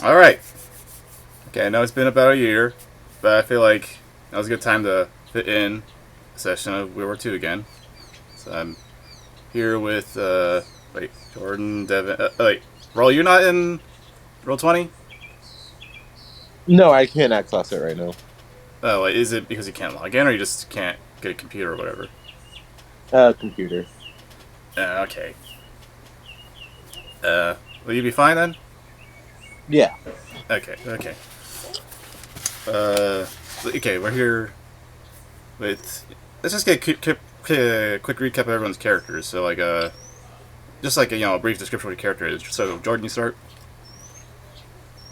All right. Okay, I know it's been about a year, but I feel like that was a good time to fit in a session of World War II again. So I'm here with wait, Jordan, Devin. Wait, Roll, you're not in Roll 20? No, I can't access it right now. Oh, wait, is it because you can't log in, or you just can't get a computer or whatever? Computer. Okay. Will you be fine then? Yeah. Okay. Okay. Uh, okay, we're here with. Let's just get quick recap of everyone's characters. So like just like a brief description of what your character is. So Jordan, you start.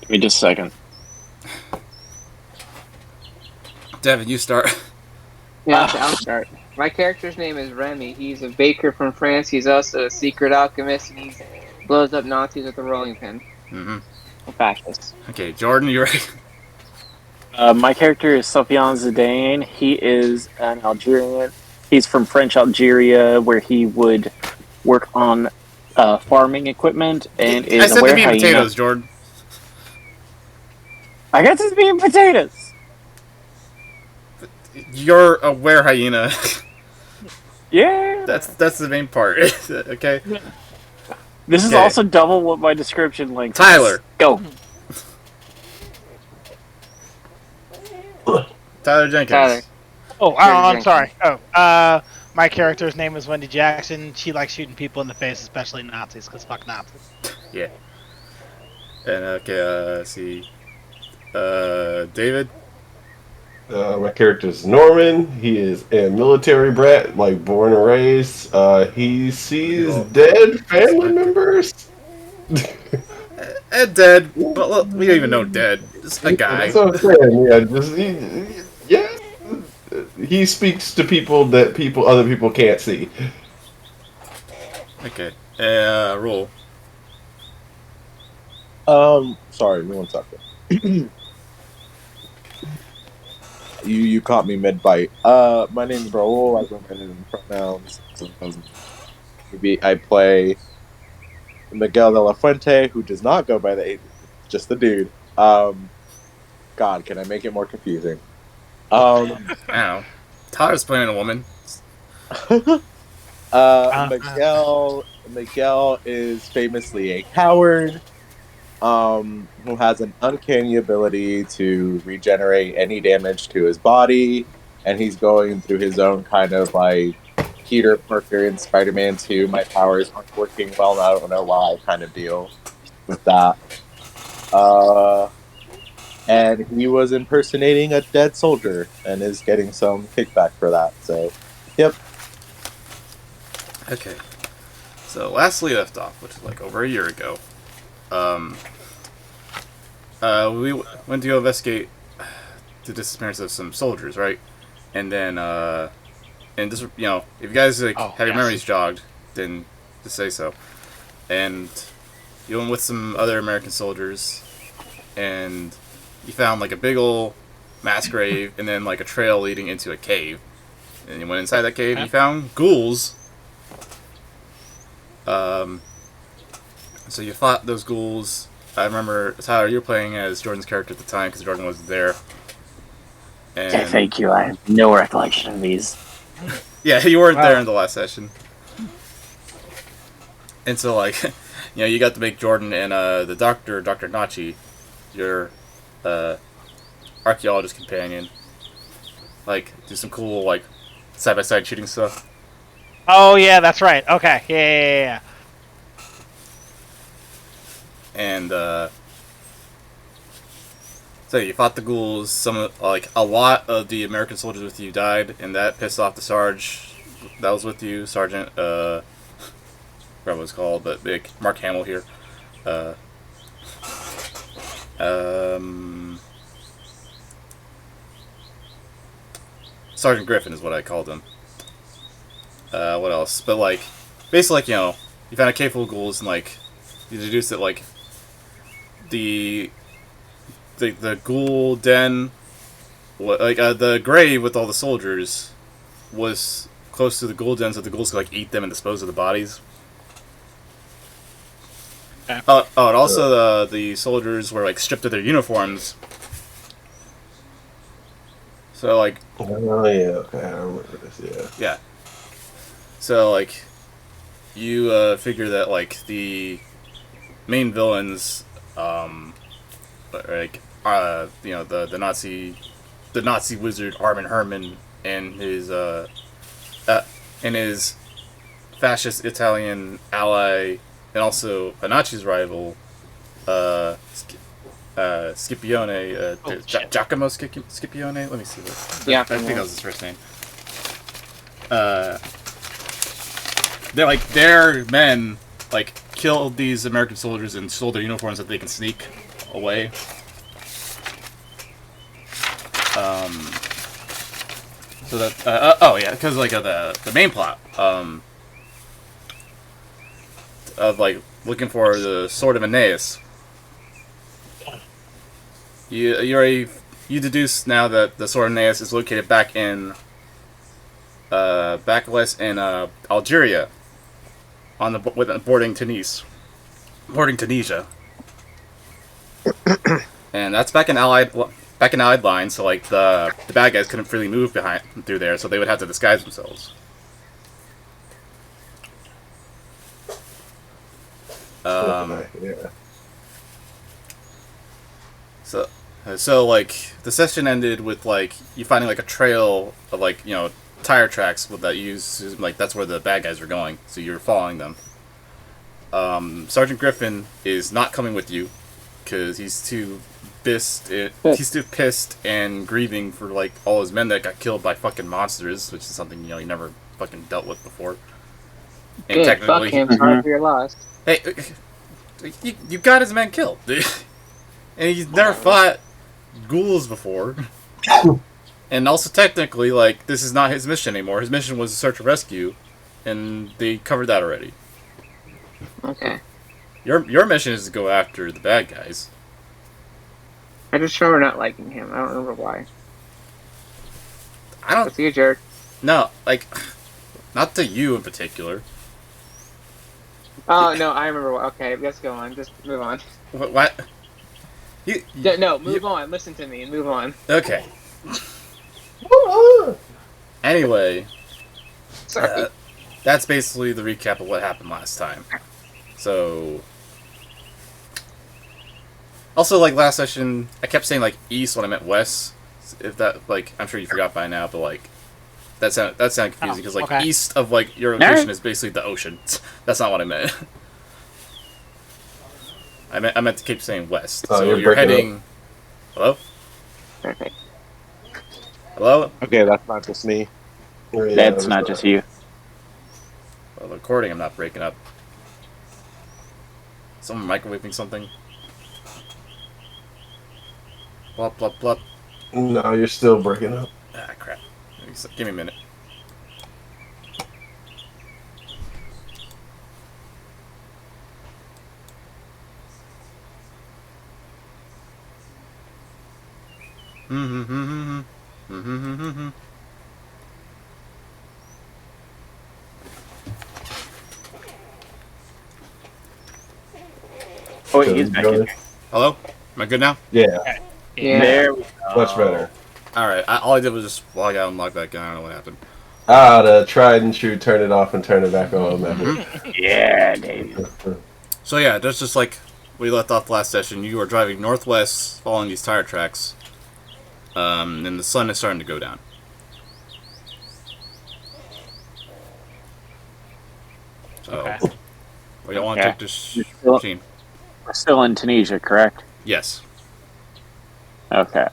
Give me just a second. Devin, you start. Yeah, I'll start. My character's name is Remy. He's a baker from France. He's also a secret alchemist, and he blows up Nazis with a rolling pin. Mm-hmm. A fascist. Okay, Jordan, you're right. My character is Sofiane Zidane. He is an Algerian. He's from French Algeria, where he would work on farming equipment and I is a said to were be hyena. potatoes, Jordan. I guess it's being potatoes. You're a were hyena. Yeah. That's the main part. Okay. This is Okay. also double what my description length is. Tyler. Go. Tyler Jenkins. Tyler. Oh, Jerry I'm Jenkins. sorry. My character's name is Wendy Jackson. She likes shooting people in the face, especially Nazis, because fuck Nazis. Yeah. And okay, let's see. David. My character is Norman. He is a military brat, like born and raised. He sees dead family members. Ed dead, but look, we don't even know dead. Just a guy. That's what I'm saying. Yeah, yeah. He speaks to people that other people can't see. Okay. Roll. Sorry, give me 1 second. You caught me mid bite. My name's Raul. I go by name and pronouns. Maybe I play Miguel de la Fuente, who does not go by just the dude. God, can I make it more confusing? I don't know. Tyler's playing a woman. Miguel is famously a coward, who has an uncanny ability to regenerate any damage to his body, and he's going through his own kind of like Peter Parker in Spider-Man 2, my powers aren't working well, I don't know why kind of deal with that. And he was impersonating a dead soldier and is getting some kickback for that, so yep. Okay. So lastly left off, which is like over a year ago. We went to go investigate the disappearance of some soldiers, right? And then, and just if you guys have your memories jogged, then just say so. And you went with some other American soldiers, and you found like a big ol' mass grave, and then like a trail leading into a cave. And you went inside that cave, and you found ghouls. So you fought those ghouls. I remember, Tyler, you were playing as Jordan's character at the time because Jordan wasn't there. And Thank you. I have no recollection of these. yeah, you weren't there in the last session. And so, like, you got to make Jordan and the doctor, Dr. Nachi, your archaeologist companion, like, do some cool, like, side-by-side shooting stuff. Oh yeah, that's right. Okay, yeah. And so you fought the ghouls. A lot of the American soldiers with you died, and that pissed off the Sarge that was with you, Sergeant. I forgot what it's called, but big Mark Hamill here. Sergeant Griffin is what I called him. What else? But like, basically, like you found a cave full of ghouls, and like you deduced that like the ghoul den, the grave with all the soldiers was close to the ghoul den, so the ghouls could like eat them and dispose of the bodies. Oh, and also the soldiers were like stripped of their uniforms. So like. Oh yeah, okay, I remember this. Yeah. Yeah. So like, you figure that like the main villains, like the Nazi wizard Armin Herman and his fascist Italian ally, and also a Nazi's rival, Scipione, Giacomo Scipione. Let me see this. Yeah, I think that was his first name. Their men like killed these American soldiers and stole their uniforms so that they can sneak away. So that because like the main plot of like looking for the sword of Aeneas. You deduce now that the sword of Aeneas is located back west in Algeria, bordering Tunisia, and that's back in Allied lines. So like the bad guys couldn't freely move through there, so they would have to disguise themselves. Yeah. So like the session ended with like you finding like a trail of like tire tracks that use like that's where the bad guys are going. So you're following them. Sergeant Griffin is not coming with you because he's too pissed. He's too pissed and grieving for like all his men that got killed by fucking monsters, which is something he never fucking dealt with before. And good, fuck him. Sorry for your loss. Hey, you got his men killed, and he's never fought ghouls before. And also technically, like, this is not his mission anymore. His mission was to search and rescue, and they covered that already. Okay. Your mission is to go after the bad guys. I just remember not liking him. I don't remember why. I don't. Was he a jerk? No, like, not to you in particular. Oh no, I remember. Okay, let's go on. Just move on. What? Move on. Listen to me and move on. Okay. Anyway, Sorry. that's basically the recap of what happened last time. So, also like last session, I kept saying like east when I meant west. If that like, I'm sure you forgot by now, but like that sounded confusing because like okay. east of like your location is basically the ocean. That's not what I meant. I meant to keep saying west. Oh, so you're heading. Hello. Perfect. Hello. Okay, that's not just me. That's not just you. Well, the recording, I'm not breaking up. Someone microwaving something. Blop, blop, blop. No, you're still breaking up. Ah, crap. Give me a minute. Oh, wait, he's back in. Hello? Am I good now? Yeah, Yeah. There we go. much better. Alright, all I did was just log out and log back in. I don't know what happened. The tried and true, turn it off and turn it back on method. Yeah, Dave. So yeah, that's just like we left off last session. You are driving northwest, following these tire tracks, and the sun is starting to go down. So, Okay. well, y'all want to take this Still- machine? We're still in Tunisia, correct? Yes. Okay.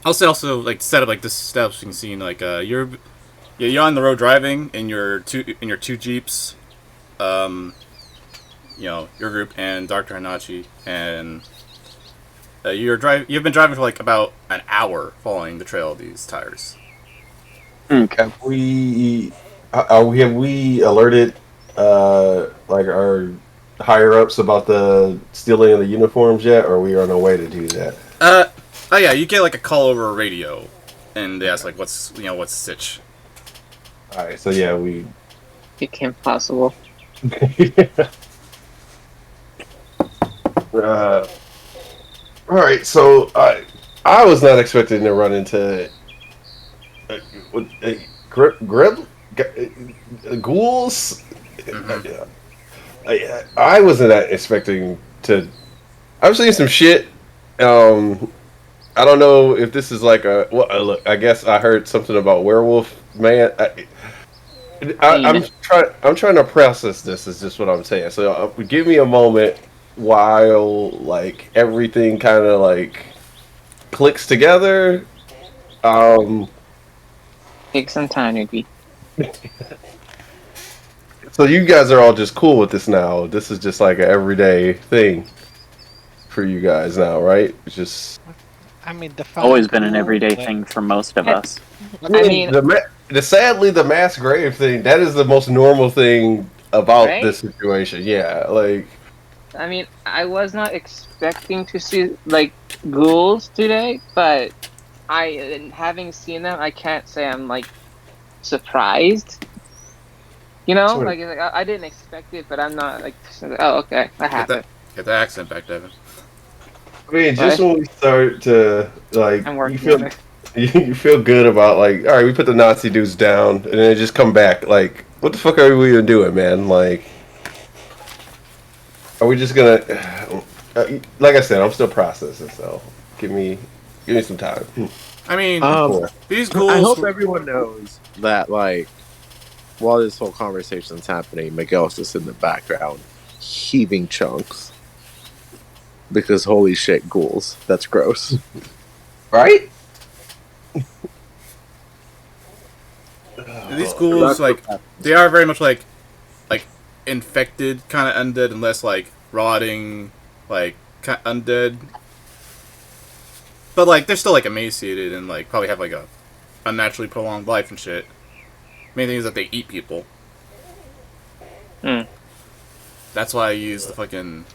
Also like set up like this establishing scene. Like you're on the road driving in your two jeeps. Your group and Dr. Hanachi, and you've been driving for like about an hour following the trail of these tires. Have we alerted like our higher ups about the stealing of the uniforms yet, or are we on our way to do that? Oh yeah, you get like a call over a radio, and they ask like what's the sitch. All right, so yeah, we Became possible. All right, so I was not expecting to run into ghouls. Mhm. I wasn't expecting to. I'm seeing some shit. I don't know if this is like a. Well, look, I guess I heard something about werewolf man. I'm trying to process this. Is just what I'm saying. So give me a moment while like everything kind of like clicks together. Um, Take some time, Nuki. so you guys are all just cool with this now. This is just like an everyday thing for you guys now, right? It's just. I mean, define Always been an cool, everyday but- thing for most of us. I mean, Sadly, the mass grave thing, that is the most normal thing about Right? this situation. Yeah, like, I mean, I was not expecting to see like ghouls today, but having seen them, I can't say I'm like surprised. You know, Sure. like I didn't expect it, but I'm not like, oh, okay, that happened. Get the accent back, Devin. I mean, just Right. when we start to, like, I'm you working feel, on it. you feel good about, like, all right, we put the Nazi dudes down, and then they just come back, like, what the fuck are we even doing, man? Like, are we just gonna, like I said, I'm still processing, so give me some time. I mean, Um, these ghouls. I hope everyone knows that, like, while this whole conversation's happening, Miguel's just in the background heaving chunks. Because holy shit, ghouls. That's gross. Right? These ghouls, like, they are very much like infected kind of undead, and less like rotting, like undead. But like, they're still like emaciated and like probably have like a unnaturally prolonged life and shit. Main thing is that they eat people. Hmm. That's why I use the fucking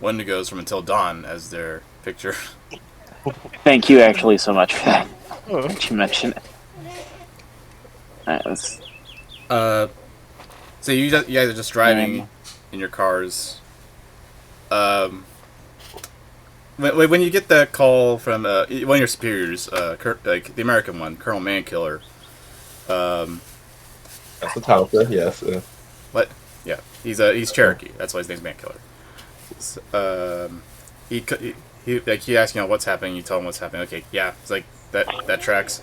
Wendigos from Until Dawn as their picture. Thank you actually so much for that. That you mentioned it. That's- So you guys are just driving in your cars. When you get that call from one of your superiors, like the American one, Colonel Mankiller. That's the Tonka, yes. What? Yeah, he's Cherokee. That's why his name's Mankiller. He asks what's happening. You tell him what's happening. Okay, yeah, it's like that tracks.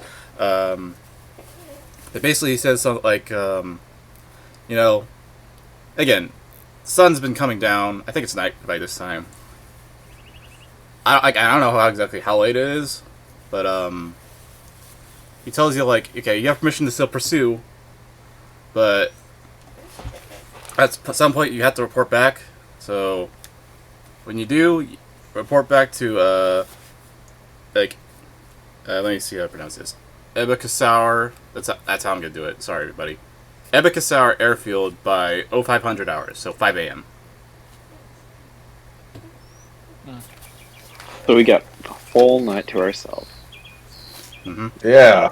It basically says something like, again, sun's been coming down. I think it's night by this time. I don't know exactly how late it is, but he tells you like, okay, you have permission to still pursue, but at some point you have to report back. So when you do, report back to let me see how I pronounce this. Ebikasaur. That's how I'm gonna do it. Sorry, everybody. Ebikasaur Airfield by 0500 hours, so 5 a.m. So we got the whole night to ourselves. Mm-hmm. Yeah.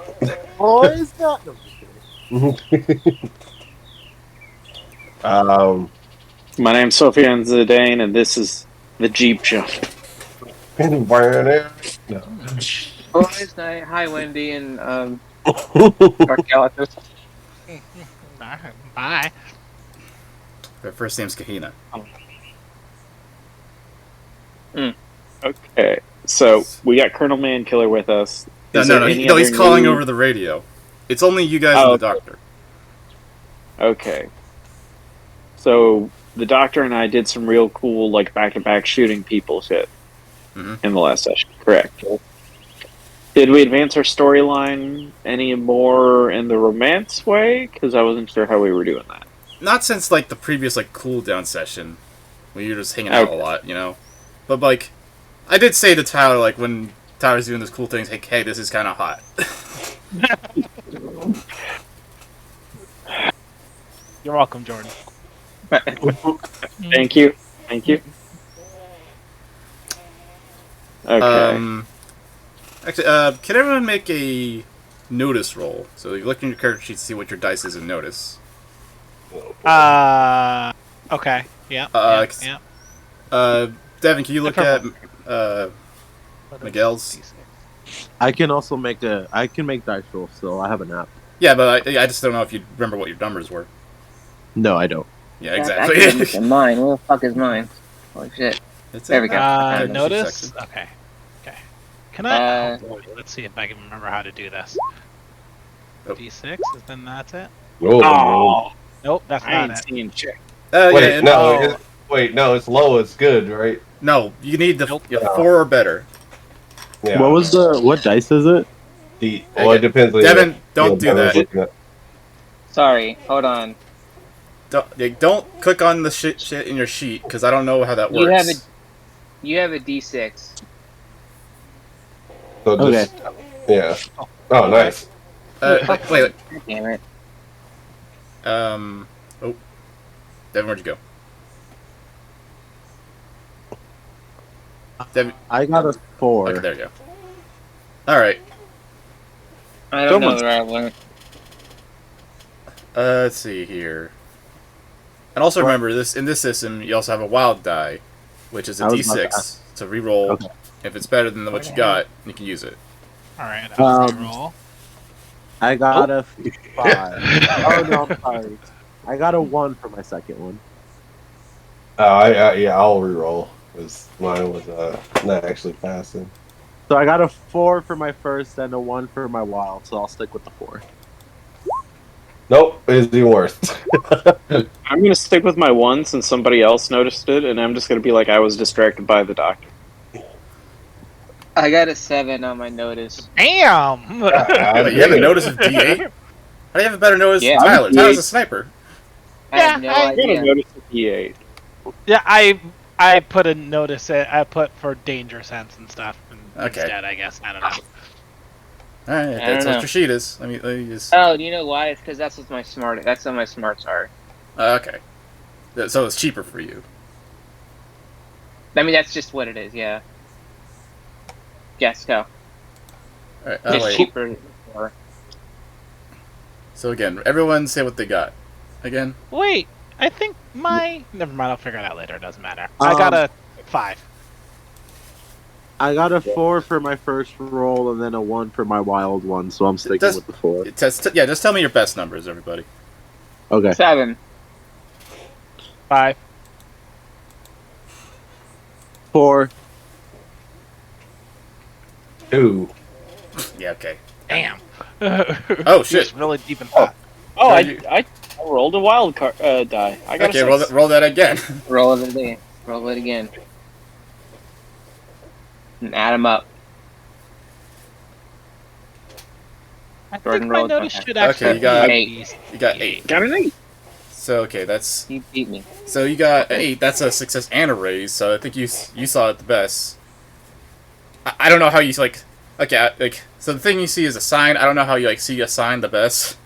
Oh, is that? No, My name's Sophian Zidane, and this is the Jeep Jump. No. Boys night. Hi, Wendy and Dark Galactus. Bye. Her first name's Kahina. Okay, so we got Colonel Mankiller with us. No, he's calling over the radio. It's only you guys and the doctor. Okay. So the doctor and I did some real cool, like, back-to-back shooting people shit in the last session. Correct. Did we advance our storyline any more in the romance way? Because I wasn't sure how we were doing that. Not since like the previous like cooldown session, when you were just hanging out a lot, But like, I did say to Tyler like when Tyler's doing this cool things, hey, this is kind of hot. You're welcome, Jordan. Thank you. Okay. Actually, can everyone make a notice roll? So you look in your character sheet to see what your dice is and notice. Okay. Yeah. Uh, yeah. Devin, can you look at Different Miguel's? I can also make dice rolls, so I have an app. Yeah, but I just don't know if you remember what your numbers were. No, I don't. Yeah, I exactly. can't look at mine. Where the fuck is mine? Holy shit. That's There we go. Okay, Notice. section. Okay. Okay. Can I? Uh, oh, boy, let's see if I can remember how to do this. Oh. D6, then that's it. Oh, Nope, that's I not ain't it. seeing shit. wait, Yeah, no, wait, no, it's low. It's good, right? no, you need the Nope. 4 or better. Yeah. What dice is it? Well, it depends. On Devin, don't do Devin's that. looking at- sorry. Hold on. Don't click on the shit in your sheet because I don't know how that works. You have a D6. So just, yeah. Oh, nice. Wait. Damn it. Oh, Devin, where'd you go? Devin, I got a 4. okay, there you go. All right. I don't know where I went. Let's see here. And also remember, in this system, you also have a wild die, which is a I was about to D6 to reroll. Okay. If it's better than what you got, you can use it. All right. Um, I got a 5. Oh no, I'm sorry. I got a 1 for my second one. Yeah, I'll reroll because mine was not actually passing. So I got a 4 for my first and a 1 for my wild. So I'll stick with the 4. Nope, it's even worse. I'm gonna stick with my 1 since somebody else noticed it, and I'm just gonna be like, I was distracted by the doctor. I got a 7 on my notice. Damn. Wait, you have a notice of D8? How do you have a better notice Yeah. than Tyler? Tyler's a sniper. I have no Yeah, I I'm gonna idea. notice the D8. Yeah, I put a notice. I put for danger sense and stuff. Okay. Instead, I guess. I don't know. All right, I that's don't what know. your sheet is. Let me just. Oh, do you know why? It's because that's what my smarts are. Okay. So it's cheaper for you. I mean, that's just what it is. Yeah. Yes, go. All right. It's wait. cheaper. Or- So again, everyone say what they got. Again. Wait, I think my. Never mind. I'll figure it out later. It doesn't matter. I got a 5. I got a 4 for my first roll and then a 1 for my wild one. So I'm sticking does- with the 4. Just tell me your best numbers, everybody. Okay. 7. 5. 4. 2. Yeah. Okay. Damn. Oh shit. Just really deep in thought. Oh, Are I, you- I rolled a wild card die. I got Okay. a 6. Roll that again. Roll it again. Roll it again. And add them up. I Jordan think my rolled notice okay. should actually you got- be You got 8. Got an 8. So okay, that's You beat me. so you got 8. That's a success and a raise. So I think you saw it the best. I don't know how you like. Okay, so the thing you see is a sign. I don't know how you see a sign the best.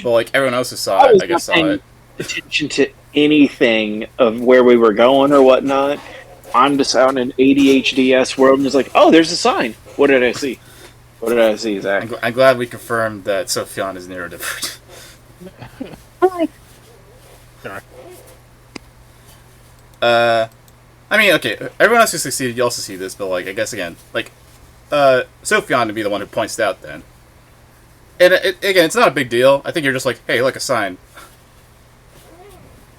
But like everyone else who saw it, I guess saw it. Attention to anything of where we were going or whatnot. I'm just out in an ADHDS world and just like, oh, there's a sign. What did I see? What did I see, Zach? I'm glad we confirmed that Sophion is neurodivergent. I mean, okay, everyone else who succeeded, you also see this, but like, I guess again, like, Sophion to be the one who points it out then. And again, it's not a big deal. I think you're just like, hey, look, a sign.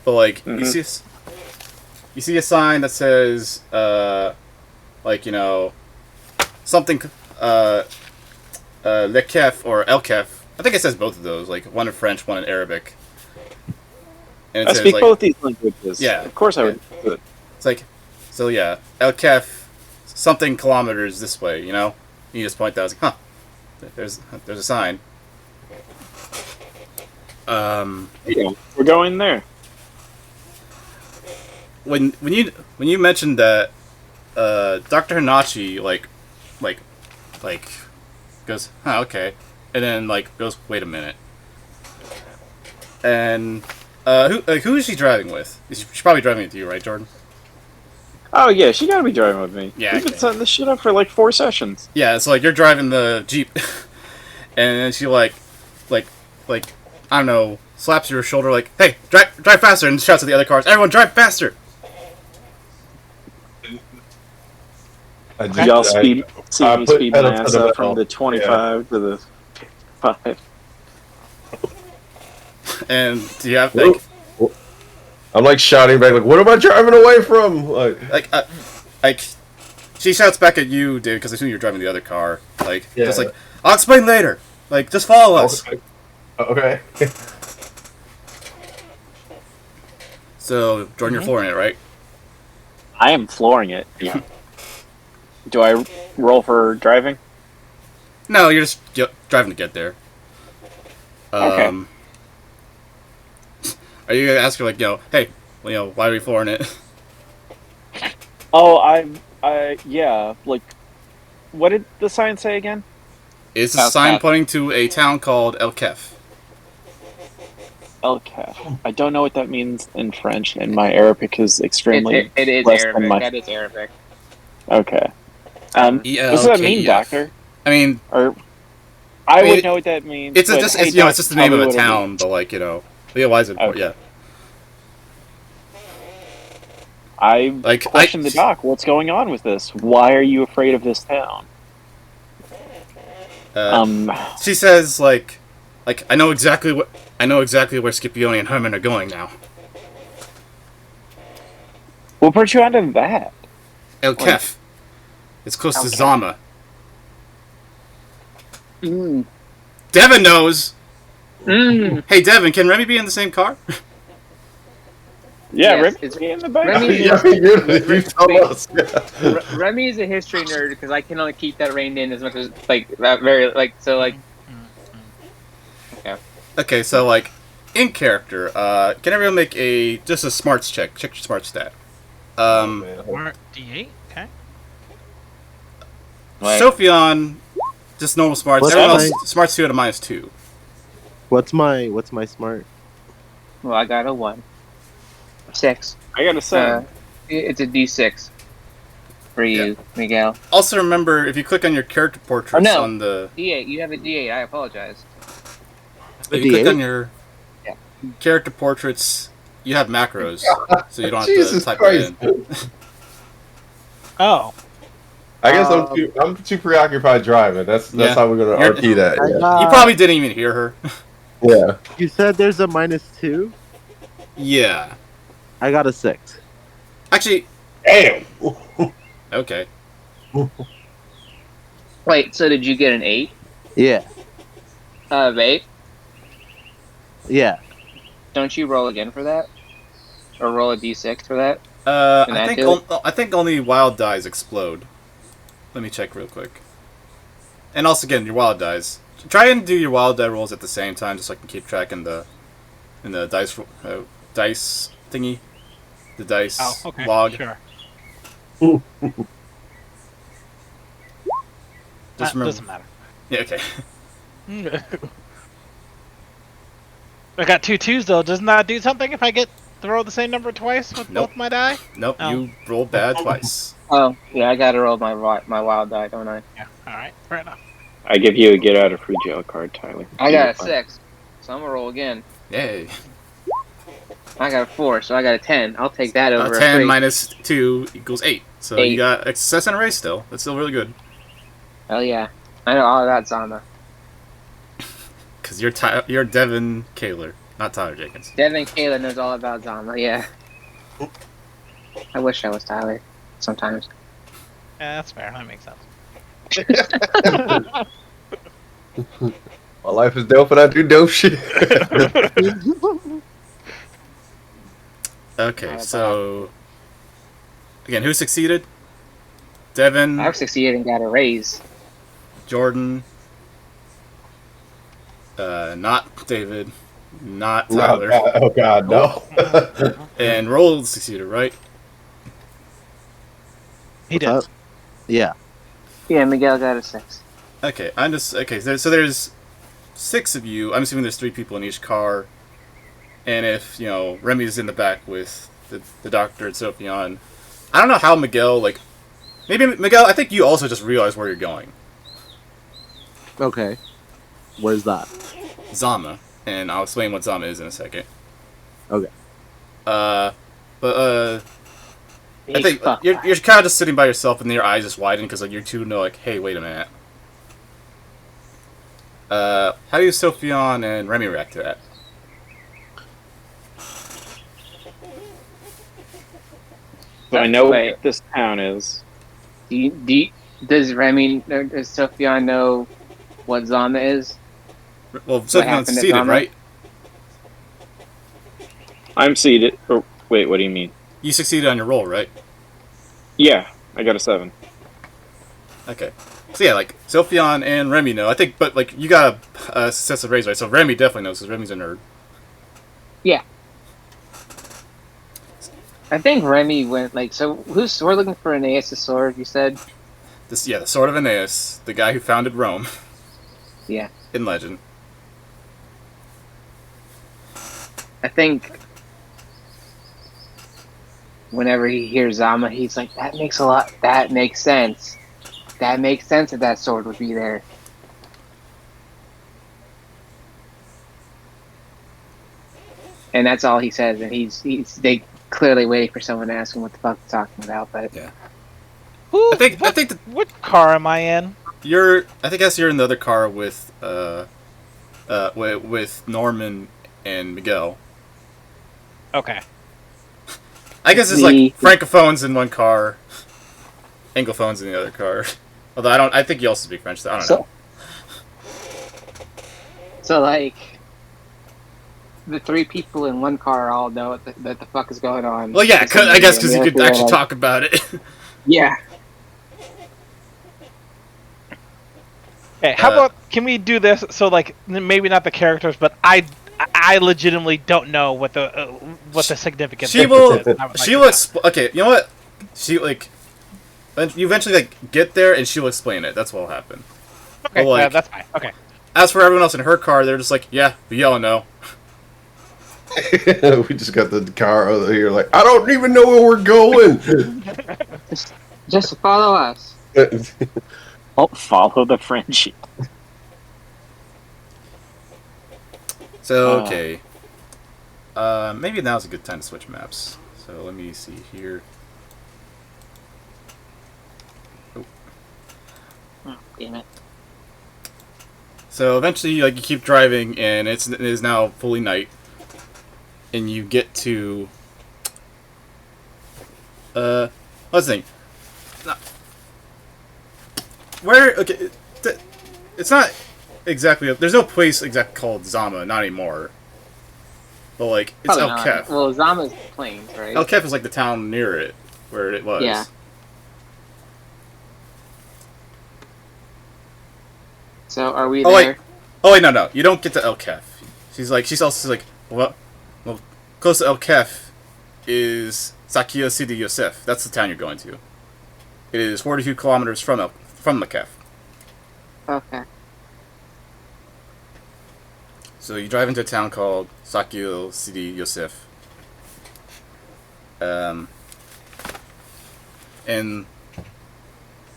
But like, you see a sign that says, like, you know, something, Lekef or Elkef. I think it says both of those, like one in French, one in Arabic. And I it says speak like, both these languages. Yeah. Of course I would do it. it's like, so yeah, Elkef, something kilometers this way, you know? You just point that, I was like, huh, there's a sign. Yeah, we're going there. When you mentioned that, Dr. Hanachi like goes, huh, okay, and then like goes, wait a minute, and who is she driving with? She's probably driving with you, right, Jordan? Oh yeah, she gotta be driving with me. Yeah, We've been okay. setting this shit up for like 4 sessions. Yeah, it's like you're driving the Jeep, and then she like I don't know, slaps your shoulder like, "Hey, drive faster!" and shouts at the other cars, "Everyone, drive faster!" Y'all see I me put speed my pedal to ass the up metal. from the 25 to the 5. And do you have like, I'm like shouting back, like, "What am I driving away from?" like, she shouts back at you, Dave, because I assume you're driving the other car. Like, Yeah. just like, "I'll explain later. Like, just follow us." Okay. So, Jordan, you're flooring it, right? I am flooring it. Yeah. Do I roll for driving? No, you're just driving to get there. Okay. Are you gonna ask her like, hey, why are we flooring it? Oh, yeah. Like, what did the sign say again? It's a El sign Kef. pointing to a town called El Kef. Elkef. I don't know what that means in French, and my Arabic is extremely It is less than Arabic. my. That is Arabic. Okay. What does that mean, ELKEF. Doctor? I mean, Or I mean, would know what that means. it's but, just hey, it's Doc, just the tell name me of a what it town, means. but why is it important? Okay. Yeah. I Like, question the doc. What's going on with this? Why are you afraid of this town? She says like I know exactly where Scipione and Herman are going now. What brought you onto that? El Kef. It's close to Zama. Devin knows. Hey, Devin, can Remy be in the same car? Yeah, Yes, Remy it's- is in the back. Remy- Yeah, you tell us. Yeah. Remy is a history nerd because I can only keep that reined in as much as that very Okay. Okay, so in character, can everyone make just a smarts check? Check your smart stat. Smart D8. Okay. Like, Sophion, just normal smarts. What's Everyone that? else smarts 2 at a -2. What's my smart? well, I got a 1. 6. I got a 7. It's a D6 for you, Miguel. Also remember, if you click on your character portraits no. on the D8. You have a D8. I apologize. if you click D8? on your Yeah. character portraits, you have macros, so you don't have Jesus to type Christ. it in. Oh. I guess I'm too preoccupied driving. That's Yeah. how we're gonna You're- RP that. I Yeah. got- You probably didn't even hear her. Yeah. You said there's a -2. Yeah. I got a 6. Actually, Damn. okay. Wait. So did you get an 8? Yeah. 8. Yeah. Don't you roll again for that, or roll a D6 for that? Can I I think do it? I think only wild dice explode. Let me check real quick. And also, again, your wild dice. Try and do your wild die rolls at the same time, just so I can keep track in the dice thingy, the dice Oh. Okay. log. Sure. Just That remember. doesn't matter. Yeah. Okay. I got 2 2s though. Doesn't that do something if I get to roll the same number twice with Nope. both my die? Nope. Oh. You rolled bad twice. Oh, yeah. I gotta roll my wild die, don't I? Yeah. All right. Fair enough. I give you a get out of free jail card, Tyler. I got a 6, so I'm gonna roll again. Yay. I got a 4, so I got a 10. I'll take that over a 10 3. minus 2 equals 8. So 8. you got a success and a raise still. That's still really good. Hell yeah. I know all about Zama. Because you're Devin Kaler, not Tyler Jenkins. Devin Kayla knows all about Zama, yeah. I wish I was Tyler. Sometimes. Yeah, that's fair. That makes sense. My life is dope and I do dope shit. Okay, so again, who succeeded? Devin, I've succeeded and got a raise. Jordan, not David, not Tyler, Oh God, no. and Roll succeeded, right? He did. Yeah. Yeah, Miguel got a 6. Okay, so there's 6 of you. I'm assuming there's 3 people in each car, and if Remy's in the back with the doctor and Sophion, I don't know how Miguel maybe Miguel. I think you also just realized where you're going. Okay. Where's that? Zama. and I'll explain what Zama is in a second. Okay. But I think you're kind of just sitting by yourself, and your eyes just widen because like you're too know like, hey, wait a minute. How do Sophion and Remy react to that? So I know what this town is. Does Remy or does Sophion know what Zama is? Well, Sophion's seated, right? I'm seated. Or, wait, what do you mean? You succeeded on your roll, right? Yeah, I got a 7. Okay. So yeah, like Sophion and Remy know. I think, but like you got a successive raise, right? So Remy definitely knows because Remy's a nerd. Yeah. I think Remy went like so. We're looking for Aeneas' sword. You said. The sword of Aeneas, the guy who founded Rome. Yeah. In legend. I think. Whenever he hears Zama, he's like, "That makes sense. That makes sense that sword would be there." And that's all he says. And they clearly waiting for someone to ask him what the fuck he's talking about. But yeah, Ooh, I think what car am I in? I guess you're in the other car with Norman and Miguel. Okay. I guess it's like francophones in one car, anglophones in the other car. Although I think you also speak French. So I don't know. So like, the 3 people in one car all know what the fuck is going on. Well, yeah, I guess because you could actually talk about it. Yeah. Okay, how about can we do this? So like maybe not the characters, but I legitimately don't know what the significance. She will. Okay, you know what? She like. You eventually like get there, and she'll explain it. That's what'll happen. Okay, but, like, that's fine. Okay. As for everyone else in her car, they're just like, yeah, we all know. We just got the car over here. Like, I don't even know where we're going. Just follow us. Oh, follow the Frenchie. So okay. Maybe now's a good time to switch maps. So let me see here. Oh, damn it. So eventually, like, you keep driving, and it is now fully night, and you get to let's think. Where okay, it's not exactly. There's no place exactly called Zama, not anymore. But like, it's El Kef. Well, Zama's plains, right? El Kef is like the town near it, where it was. Yeah. So are we there? Wait, no. You don't get to El Kef. She's also like, well, close to El Kef is Sakia Sidi Yosef. That's the town you're going to. It is 42 kilometers from the Kef. Okay. So you drive into a town called Sakia Sidi Yosef. And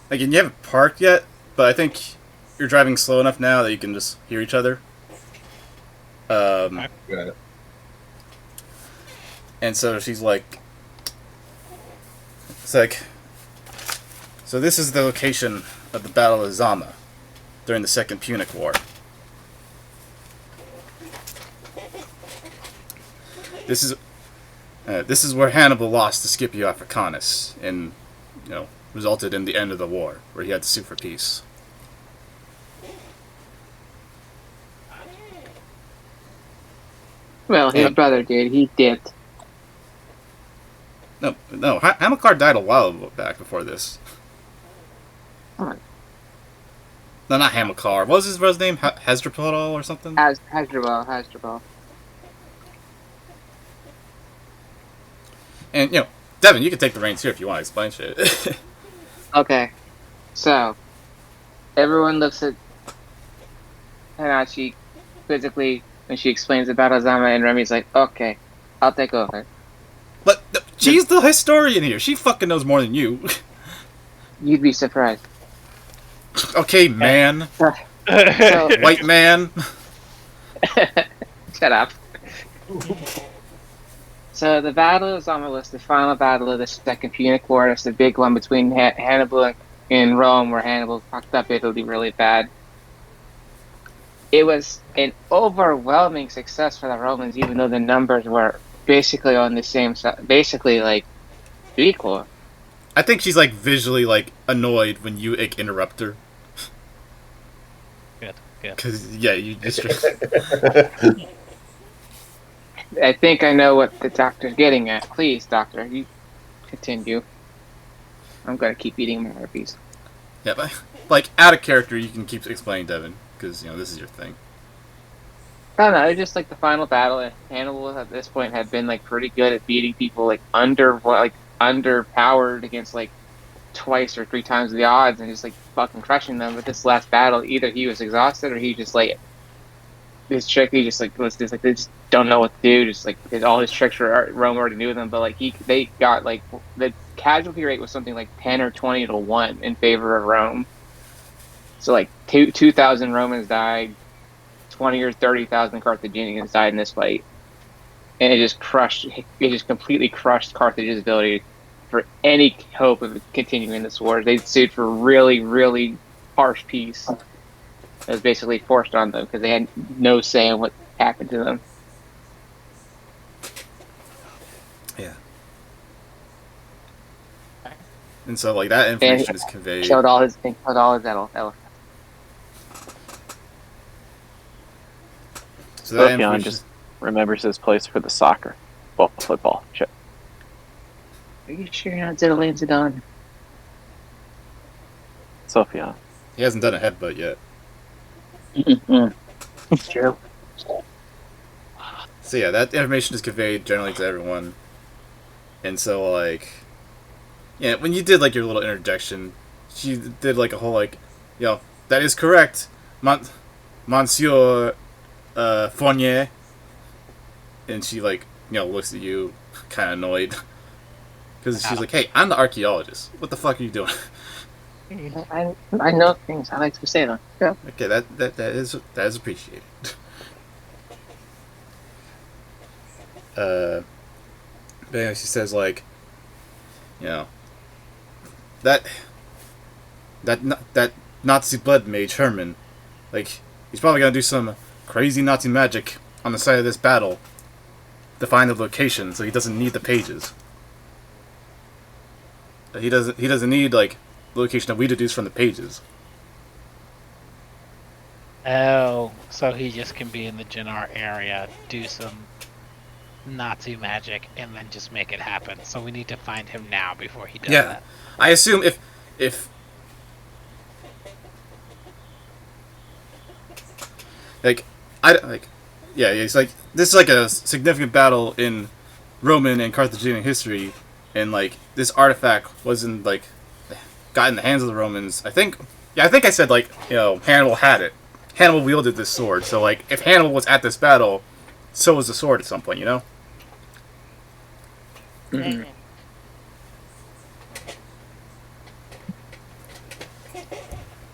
again, you haven't parked yet, but I think you're driving slow enough now that you can just hear each other. Got it. And so she's like, it's like, so this is the location of the Battle of Zama during the Second Punic War. This is where Hannibal lost to Scipio Africanus and, resulted in the end of the war, where he had to sue for peace. Well, his brother did. He dipped. No. Hamilcar died a while back before this. Come on. No, not Hamilcar. What was his brother's name? Hasdrubal or something? Hasdrubal. And, Devin, you can take the reins here if you want to explain shit. Okay. So, everyone looks at Hanachi quizzically when she explains about Azama, and Remy's like, okay, I'll take over. But she's the historian here. She fucking knows more than you. You'd be surprised. Okay, man. So, White man. Shut up. So the Battle of Zama was the final battle of the Second Punic War. It's the big one between Hannibal and Rome, where Hannibal fucked up Italy really bad. It was an overwhelming success for the Romans, even though the numbers were basically on the same side, basically like equal. I think she's like visually like annoyed when you like, interrupt her. Good. Because yeah, you just. I think I know what the doctor's getting at. Please, doctor, you continue. I'm gonna keep eating my herpes. Yeah, but like out of character, you can keep explaining Devin because this is your thing. I don't know. It's just like the final battle. Hannibal at this point had been like pretty good at beating people like underpowered against like twice or three times the odds and just like fucking crushing them. But this last battle, either he was exhausted or he just like his trick. He just like was just like they just don't know what to do. Just like all his tricks were Rome already knew them. But like they got like the casualty rate was something like 10 or 20 to 1 in favor of Rome. So like 2,000 Romans died. 20 or 30,000 Carthaginians died in this fight, and it just completely crushed Carthage's ability for any hope of continuing this war. They sued for really, really harsh peace that was basically forced on them because they had no say in what happened to them. Yeah. And so like that information is conveyed. Killed all his elephants. So that Sophion just remembers his place for the soccer, football. Shit. Are you sure you're not Zidane Zidane? Sophion. He hasn't done a headbutt yet. It's true. So yeah, that information is conveyed generally to everyone. And so like, yeah, when you did like your little interjection, she did like a whole like, that is correct, Monsieur Fournier. And she like, looks at you, kind of annoyed, because she's like, "Hey, I'm the archaeologist. What the fuck are you doing?" I know things. I like to say them. Yeah. Okay, that is appreciated. But anyway, she says like, that Nazi blood mage Herman, like he's probably gonna do some crazy Nazi magic on the side of this battle to find the location, so he doesn't need the pages. He doesn't need like the location that we deduce from the pages. Oh, so he just can be in the Jannar area, do some Nazi magic, and then just make it happen. So we need to find him now before he does that. I assume if it's like this is like a significant battle in Roman and Carthaginian history, and like this artifact wasn't like got in the hands of the Romans. I think I said like Hannibal had it. Hannibal wielded this sword, so like if Hannibal was at this battle, so was the sword at some point, Mm-hmm.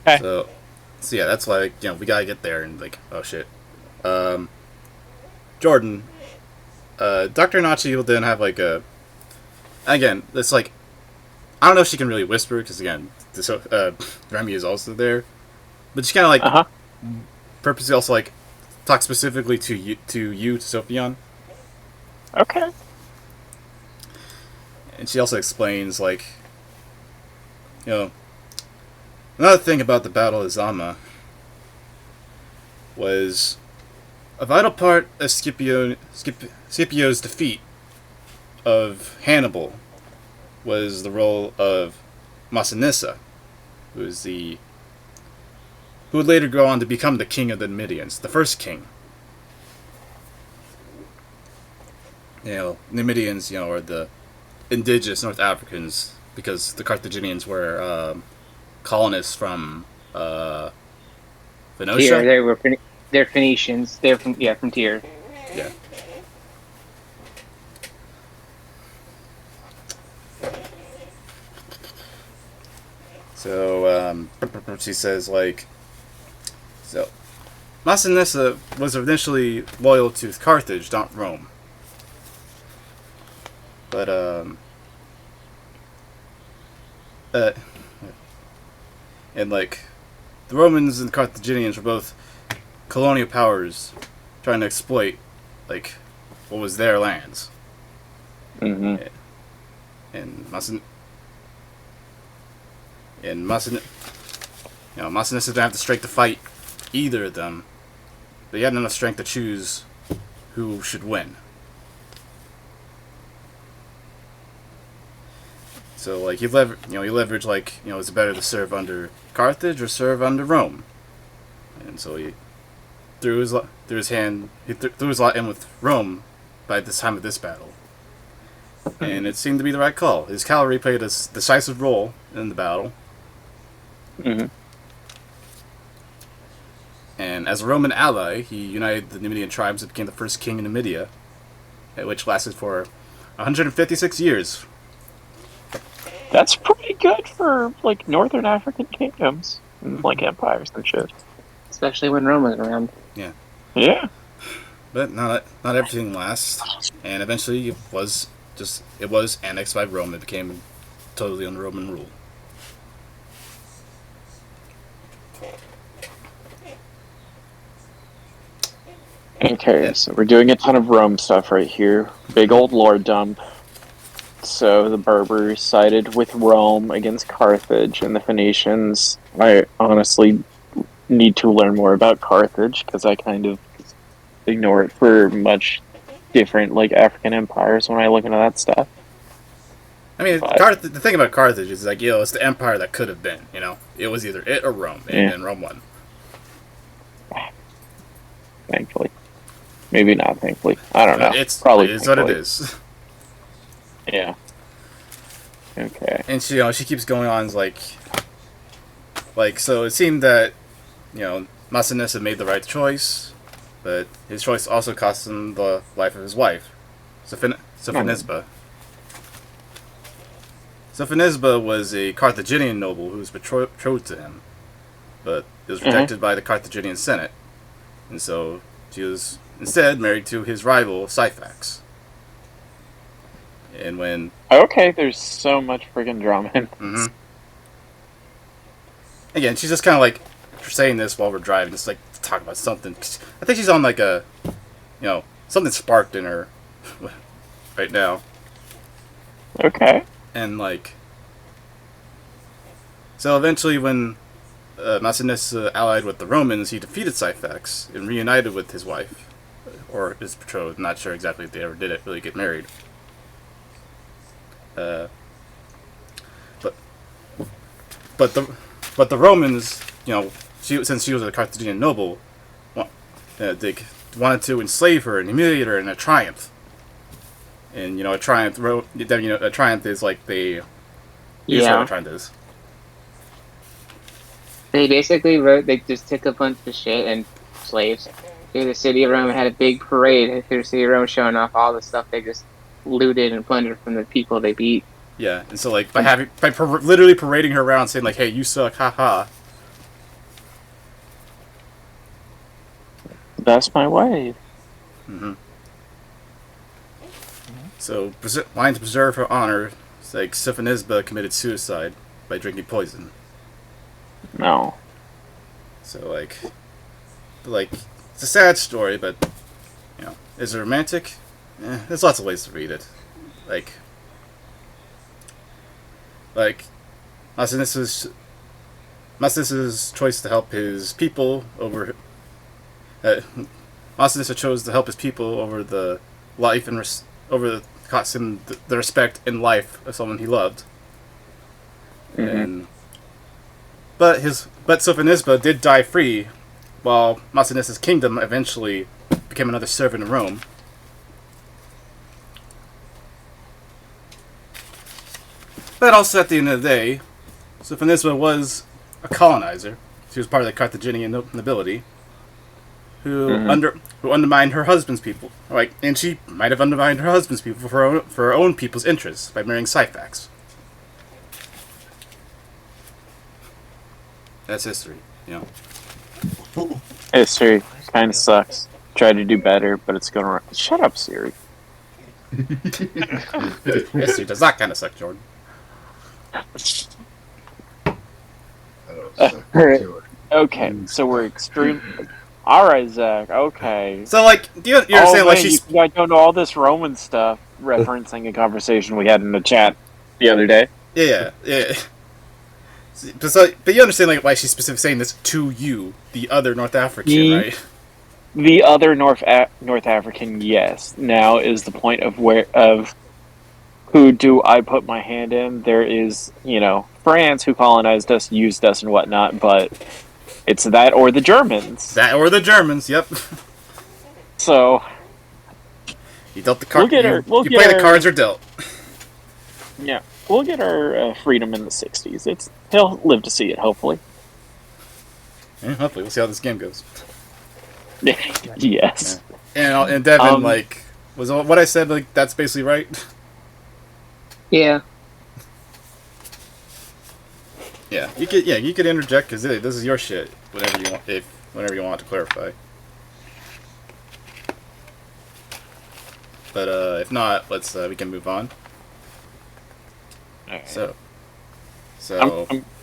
Okay. So yeah, that's why we gotta get there and like oh shit. Jordan, Dr. Nachi will then have like again, it's like I don't know if she can really whisper because again, Remy is also there, but she kind of like purposely also like talk specifically to Sophion. Okay. And she also explains like, another thing about the Battle of Zama was a vital part of Scipio's defeat of Hannibal was the role of Massinissa, who would later go on to become the king of the Numidians, the first king. Numidians, are the indigenous North Africans because the Carthaginians were colonists from Phoenicia. They're Phoenicians. They're from Tyre. Yeah. So she says like, so Massinissa was initially loyal to Carthage, not Rome. But, and, like, the Romans and the Carthaginians were both colonial powers trying to exploit, like, what was their lands. Mm-hmm. And Massinissa didn't have the strength to fight either of them, but he had enough strength to choose who should win. So, like, he leveraged, like, is it better to serve under Carthage or serve under Rome? And so he threw his lot in with Rome by this time of this battle. And it seemed to be the right call. His cavalry played a decisive role in the battle. Mm-hmm. And as a Roman ally, he united the Numidian tribes and became the first king in Numidia, which lasted for 156 years. That's pretty good for, like, Northern African kingdoms and, like, empires and shit. Especially when Rome was around. Yeah. Yeah. But not everything lasts, and eventually it was annexed by Rome. It became totally under Roman rule. Okay, so we're doing a ton of Rome stuff right here. Big old lore dump. So the Berbers sided with Rome against Carthage, and the Phoenicians. I honestly need to learn more about Carthage, because I kind of ignore it for much different, like, African empires when I look into that stuff. I mean, the thing about Carthage is, like, it's the empire that could have been, It was either it or Rome, and Rome won. Thankfully. Maybe not thankfully. I don't know. It's probably what it is. Yeah. Okay. And she keeps going on, like, so it seemed that, Massinissa made the right choice, but his choice also cost him the life of his wife, Sophonisba. Sophonisba was a Carthaginian noble who was betrothed to him, but it was rejected by the Carthaginian Senate, and so she was instead married to his rival, Syphax. And when... Okay, there's so much friggin' drama in this. Mm-hmm. Again, she's just kind of like saying this while we're driving, just like to talk about something. I think she's on like a, something sparked in her right now. Okay. And like, so eventually when Massinissa allied with the Romans, he defeated Syphax and reunited with his wife, or his betrothed. I'm not sure exactly if they ever did really get married. But the Romans, since she was a Carthaginian noble, they wanted to enslave her and humiliate her in a triumph. And a triumph is like they. Yeah. What a triumph is. They basically they just took a bunch of shit and slaves through the city of Rome and had a big parade through the city of Rome showing off all the stuff they just looted and plundered from the people they beat. Yeah, and so like by literally parading her around, saying like, "Hey, you suck, haha." That's my way. Mm-hmm. So, wanting to preserve her honor, it's like Sophonisba committed suicide by drinking poison. No. So like, it's a sad story, but is it romantic? There's lots of ways to read it. Like Massinnissa's choice to help his people over. Massinissa chose to help his people over the life and cost him the respect and life of someone he loved. Mm-hmm. But Sophonisba did die free, while Massinnissa's kingdom eventually became another servant of Rome. But also, at the end of the day, Sophonisba was a colonizer. She was part of the Carthaginian nobility, who undermined her husband's people. And she might have undermined her husband's people for her own people's interests by marrying Syphax. That's history, History kind of sucks. Tried to do better, but it's going to... Shut up, Siri. History does that kind of suck, Jordan. Okay, so we're extreme... Alright, Zach, okay. So, like, you're saying, like, she's... I don't know all this Roman stuff, referencing a conversation we had in the chat the other day. Yeah. But you understand, like, why she's specifically saying this to you, the other North African, right? The other North African, yes. Now is the point of who do I put my hand in? There is, France, who colonized us, used us, and whatnot, but it's that or the Germans. That or the Germans, yep. So you dealt the card. You play the cards are dealt. Yeah, we'll get our freedom in the '60s. He'll live to see it, hopefully. Yeah, hopefully, we'll see how this game goes. Yes. Yeah. And Devin, was what I said, like, that's basically right? Yeah. Yeah, you could interject, because this is your shit, whenever you want to clarify. But if not, we can move on. Right. So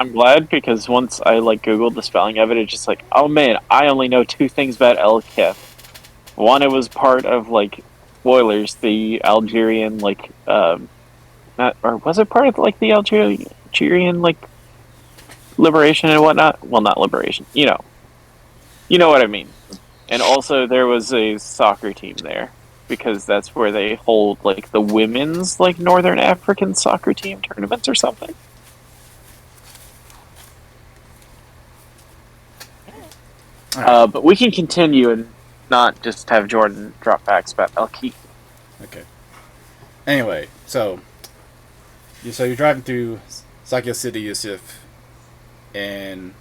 I'm glad, because once I Googled the spelling of it, it's just like, oh man, I only know two things about El Kif. One, it was part of Oilers, the Algerian or was it part of the Algerian liberation and whatnot? Well, not liberation, you know what I mean. And also there was a soccer team there, because that's where they hold the women's Northern African soccer team tournaments or something. But we can continue and not just have Jordan drop facts about El Kif. Okay. Anyway, so you're driving through Sakia City, Yusuf, and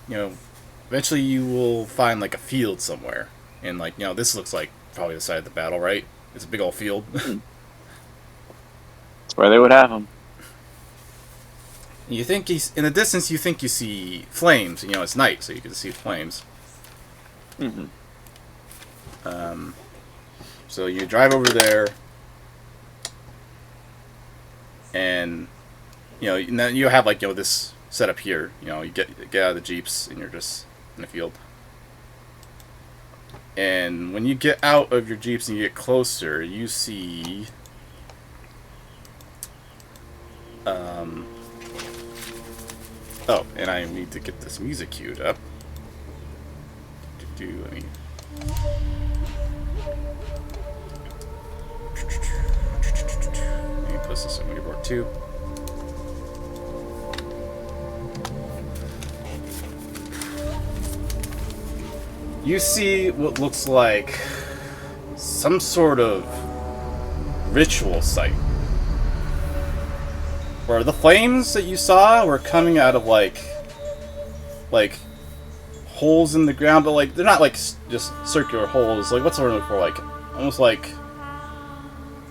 eventually you will find a field somewhere, and this looks like probably the site of the battle, right? It's a big old field. That's where they would have him. You think in the distance. You think you see flames. It's night, so you can see flames. Mm-hmm. So you drive over there, and now you have this setup here. You get out of the jeeps, and you're just in the field. And when you get out of your jeeps and you get closer, you see oh, and I need to get this music queued up. Let me post this on Moodboard too. You see what looks like some sort of ritual site, where the flames that you saw were coming out of like holes in the ground, but they're not just circular holes. What's the word I'm looking for? Almost like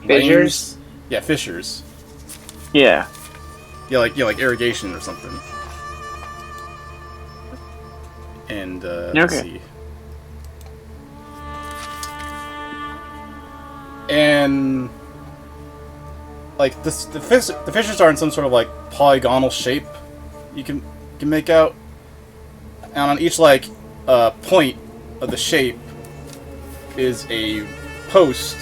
fissures. Yeah, fissures. Yeah. Yeah, like irrigation or something. And let's see. And the fissures are in some sort of polygonal shape. You can make out, and on each point of the shape is a post,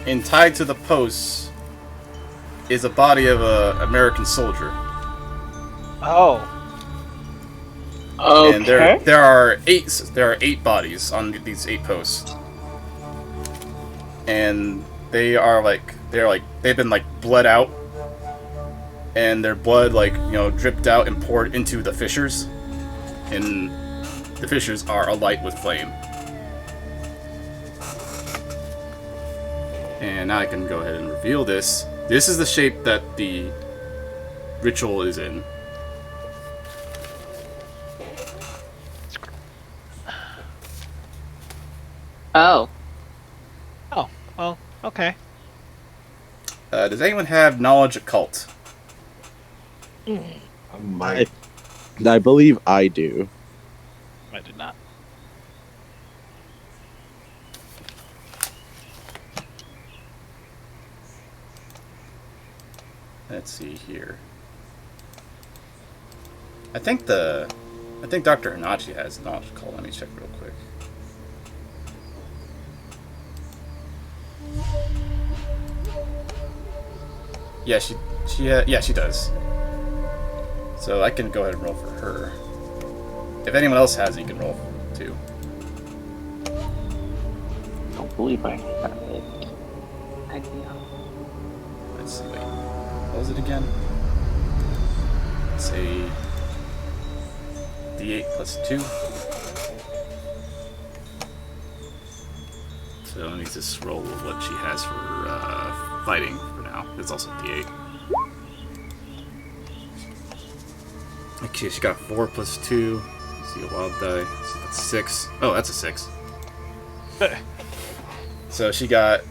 and tied to the post is a body of a American soldier. Oh. Okay. And there are eight bodies on these 8 posts. And they've been bled out, and their blood dripped out and poured into the fissures, and the fissures are alight with flame. And now I can go ahead and reveal this. This is the shape that the ritual is in. Oh. Oh, well, okay. Does anyone have knowledge occult? I believe I do. I did not. Let's see here. I think Dr. Hanachi has knowledge call. Let me check real quick. Yeah, she does. So I can go ahead and roll for her. If anyone else has it, you can roll too. I don't believe I have it. I do. Let's see, wait. What was it again? It's a D8 plus 2. So let me just roll what she has for fighting for now. It's also D8. Okay, she got 4 plus 2. Let's see a wild die. So that's 6. Oh, that's a 6. So she got...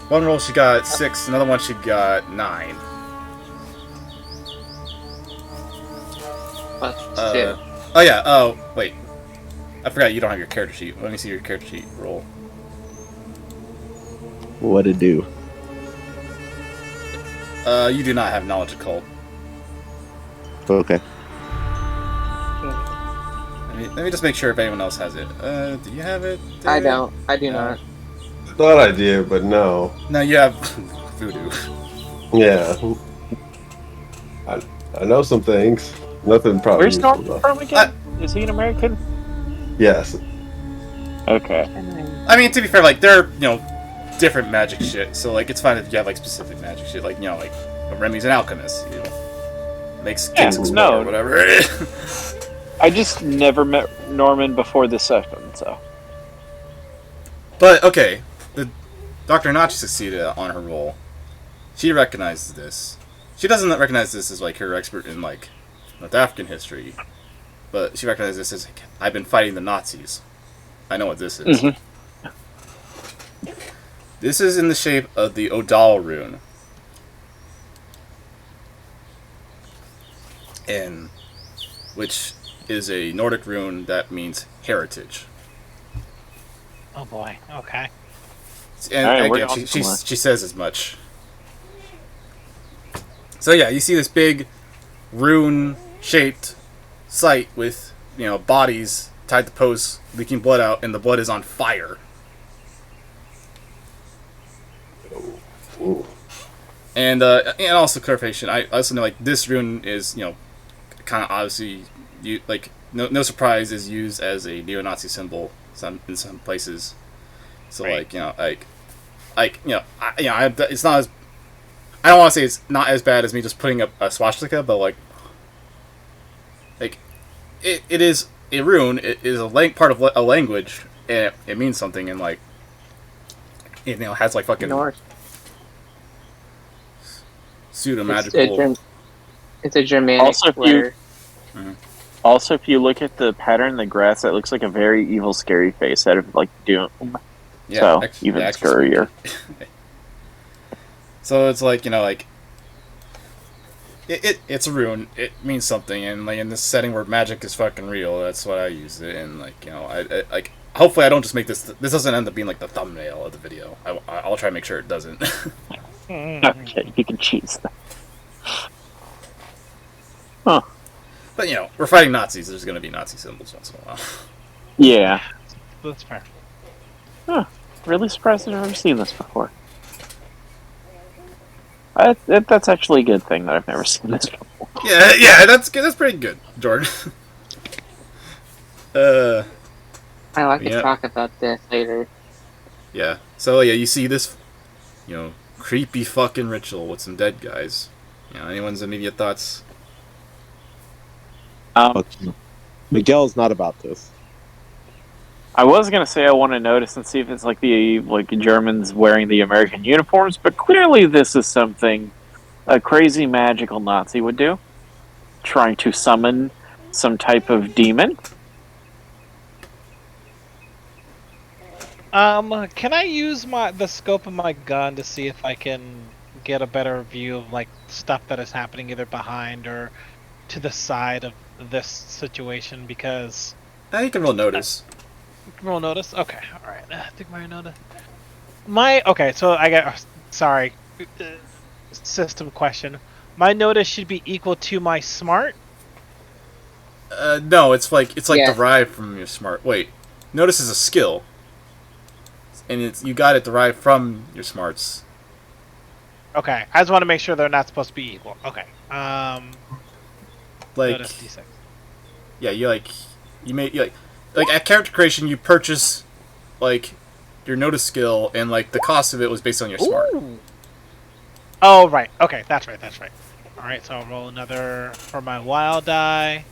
One roll she got 6, another one she got 9. Plus 2. Oh yeah, oh, wait. I forgot you don't have your character sheet. Let me see your character sheet roll. What to do? You do not have knowledge occult. Okay. Let me just make sure if anyone else has it. Do you have it? David? I don't. I do not. I thought I did, but no. No, you have voodoo. Yeah. I know some things. Nothing probably. Where's Norman from again? Is he an American? Yes. Okay. I mean, to be fair, like, they're, different magic shit, so, like, it's fine if you have, like, specific magic shit. Like, like, Remy's an alchemist, makes cakes explode or whatever. I just never met Norman before this session, so. But, okay, Dr. Hanachi succeeded on her roll. She recognizes this. She doesn't recognize this as, like, her expert in, like, North African history, but she recognizes this as, like, I've been fighting the Nazis. I know what this is. Mm-hmm. This is in the shape of the Odal rune. And which is a Nordic rune that means heritage. Oh boy. Okay. And right, again, she says as much. So yeah, you see this big rune-shaped site with, bodies tied to posts, leaking blood out, and the blood is on fire. Ooh. And also clarification, I also know, like, this rune is, kind of obviously, no surprise, is used as a neo-Nazi symbol in some places. So, right. It's not as, I don't want to say it's not as bad as me just putting up a swastika, but, like, it is a rune, it is part of a language, and it means something, and, like, it, has, like, fucking... North. Pseudo-magical... It's a Germanic letter. Also, if you look at the pattern in the grass, that looks like a very evil, scary face out of, like, Doom. Yeah, so, even scarier. So it's like, it's a rune. It means something, and, like, in this setting where magic is fucking real, that's what I use it, and, like, I hopefully I don't just make this doesn't end up being, like, the thumbnail of the video. I'll try to make sure it doesn't. Okay, you can cheese that. Huh. But, we're fighting Nazis. There's going to be Nazi symbols once in a while. Yeah. That's fair. Huh. Really surprised I've never seen this before. That's actually a good thing that I've never seen this before. Yeah, that's good. That's pretty good, Jordan. I like to talk about this later. Yeah. So, yeah, you see this, creepy fucking ritual with some dead guys. Anyone's immediate thoughts? Miguel's not about this. I was gonna say I want to notice and see if it's like the Germans wearing the American uniforms, but clearly this is something a crazy magical Nazi would do, trying to summon some type of demon. Can I use the scope of my gun to see if I can get a better view of, like, stuff that is happening either behind or to the side of this situation? Because You can roll notice. roll notice. Okay, all right. I think my notice. Okay, so I got. Sorry, system question. my notice should be equal to my smart. No, it's like Yeah. derived from your smart. Wait, notice is a skill, and you got it derived from your smarts. Okay, I just want to make sure they're not supposed to be equal. Okay. Like, Notice D6. yeah, you made like at character creation you purchase like your notice skill, and like the cost of it was based on your smart. Ooh. Oh right. Okay, that's right. That's right. All right. So I'll roll another for my wild die.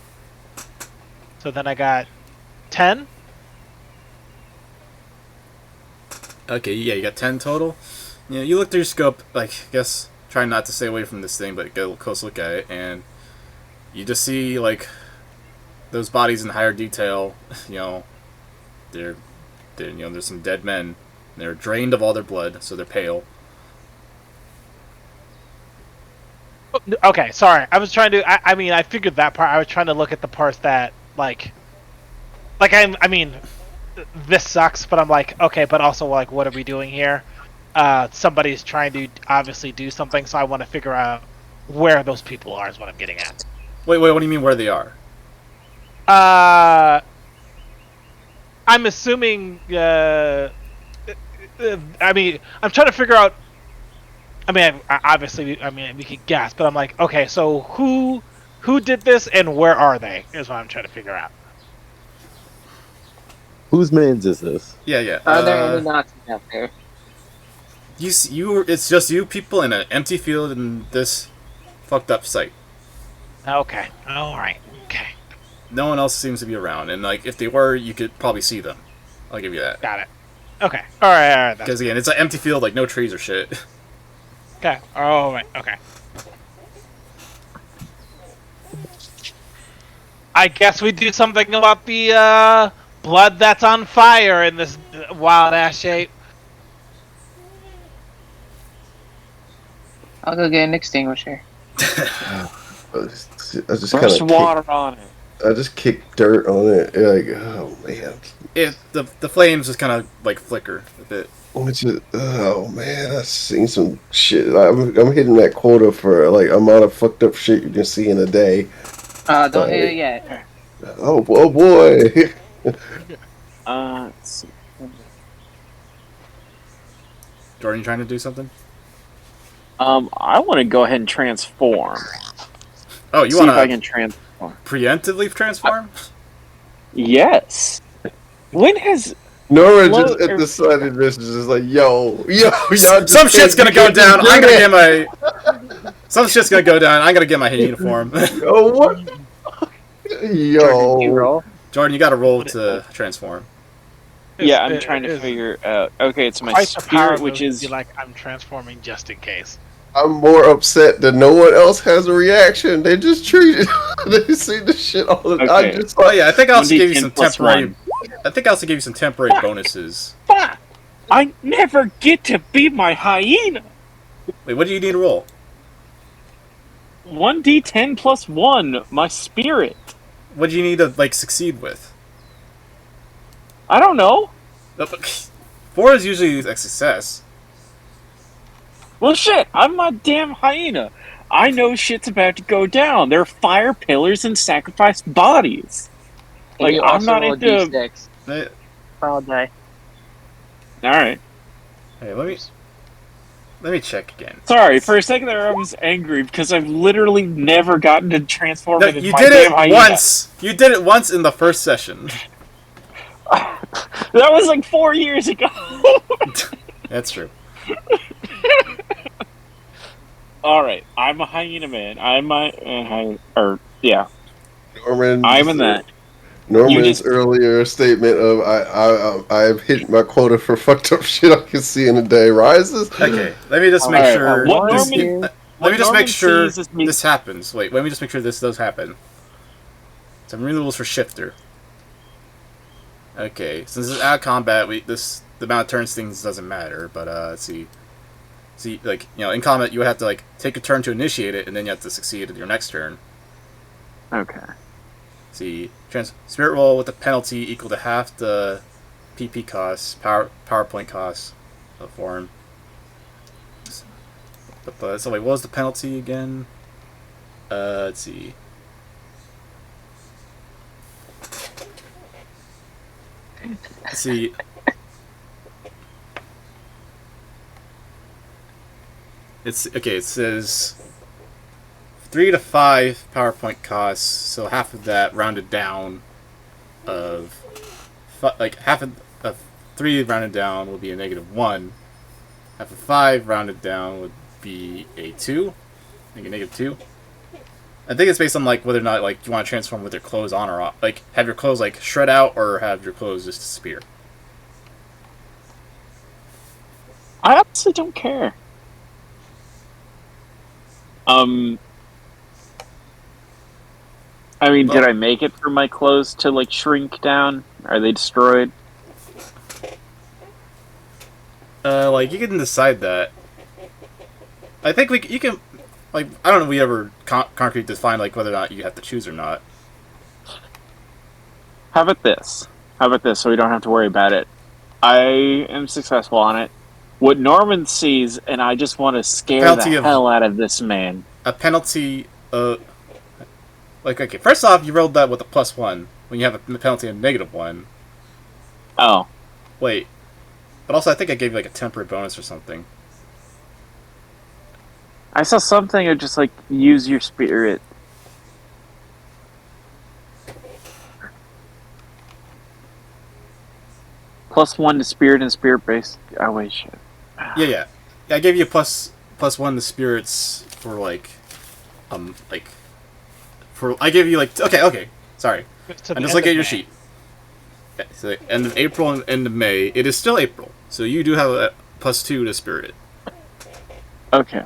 So then I got 10. Okay, yeah, you got 10 total. Yeah, you look through your scope, like, I guess, try not to stay away from this thing, but get a close look at it, and you just see, like, those bodies in higher detail, you know, they're there's some dead men. They're drained of all their blood, so they're pale. Okay, sorry. I was trying to. I mean, I figured that part. I was trying to look at the parts that like I mean, this sucks, but I'm like, okay, but also like, what are we doing here? Somebody's trying to obviously do something, so I want to figure out where those people are. Is what I'm getting at. Wait, what do you mean where they are? I'm assuming. I mean, I'm trying to figure out. I mean, obviously, I mean, we could guess, but I'm like, okay, so who did this and where are they? Is what I'm trying to figure out. Whose mans is this? Yeah. Are there any Nazis out there? It's just you people in an empty field in this fucked up site. Okay. All right. Okay. No one else seems to be around, and like if they were, you could probably see them. I'll give you that. Got it. Okay. All right. All right. Because again, it's an empty field, like no trees or shit. Okay. All right. Okay. I guess we do something about the blood that's on fire in this wild ass shape. I'll go get an extinguisher. I just There's kind of water on it. I just kicked dirt on it. Like, oh man. The flames just kind of like flicker a bit. Oh man, I've seen some shit. I'm hitting that quota for like amount of fucked up shit you can see in a day. Don't hit it yet. Oh boy. Let's see. Jordan, you trying to do something? I want to go ahead and transform. Oh, you See want if I to can transform. preemptively transform? Yes. When has Nora Hello, just decided this is just like, yo, y'all just Some shit's gonna go down. I'm gonna get my. my. Some shit's gonna go down. I'm gonna get my uniform. Yo, what? Jordan, you Yo. roll? Jordan, you got to roll to transform. Yeah, I'm trying to figure out. Okay, it's my Quite the power spirit, which move is to be like I'm transforming just in case. I'm more upset that no one else has a reaction. They just treat it. They see the shit all the time. Okay. I just Oh yeah, I think I also gave you 1d10 some plus temporary. 1. I think I also gave you some temporary bonuses. Fuck! I never get to be my hyena. Wait, what do you need to roll? 1d10 plus 1, my spirit. What do you need to like succeed with? I don't know. 4 is usually a success. Well, shit, I'm my damn hyena. I know shit's about to go down. There are fire pillars and sacrificed bodies. And Like, you I'm also not roll into. D6 Hey, all day. Alright. let me check again. Sorry, for a second there I was angry because I've literally never gotten to transform No, into you my did it damn hyena. once. You did it once in the first session. That was like 4 years ago. That's true. Alright, I'm a hyena man. I'm yeah. Norman. I'm in that. Norman's You just- earlier statement of I've hit my quota for fucked up shit I can see in a day rises. Okay, let me just make Alright, sure. what this, Norman- let what me just Norman make sure sees is me- this happens. Wait, let me just make sure this does happen. So I'm reading the rules for shifter. Okay, since it's out of combat, the amount of turns things doesn't matter. But let's see. See, like in combat, you would have to like take a turn to initiate it, and then you have to succeed in your next turn. Okay. See, spirit roll with a penalty equal to half the PP costs, PowerPoint costs of form. But so wait, what was the penalty again? Let's see. Let's see. It's okay. It says 3 to 5 PowerPoint costs. So half of that rounded down of half of 3 rounded down would be a -1. Half of 5 rounded down would be a 2, like a -2. I think it's based on like whether or not like you want to transform with your clothes on or off. Like have your clothes like shred out or have your clothes just disappear. I honestly don't care. I mean, did I make it for my clothes to like shrink down? Are they destroyed? Like you can decide that. I think you can, like I don't know if we ever concretely define like whether or not you have to choose or not. How about this? So we don't have to worry about it. I am successful on it. What Norman sees, and I just want to scare the hell out of this man. A penalty, like okay. First off, you rolled that with a +1 when you have a penalty of -1. Oh, wait. But also, I think I gave you like a temporary bonus or something. I saw something of just like use your spirit. +1 to spirit and spirit base. Oh wait, shit. Yeah. I gave you a +1 to spirits for like, I gave you like okay. Sorry, I'm just looking at your sheet. Okay, so end of April and end of May. It is still April, so you do have a +2 to spirit. Okay.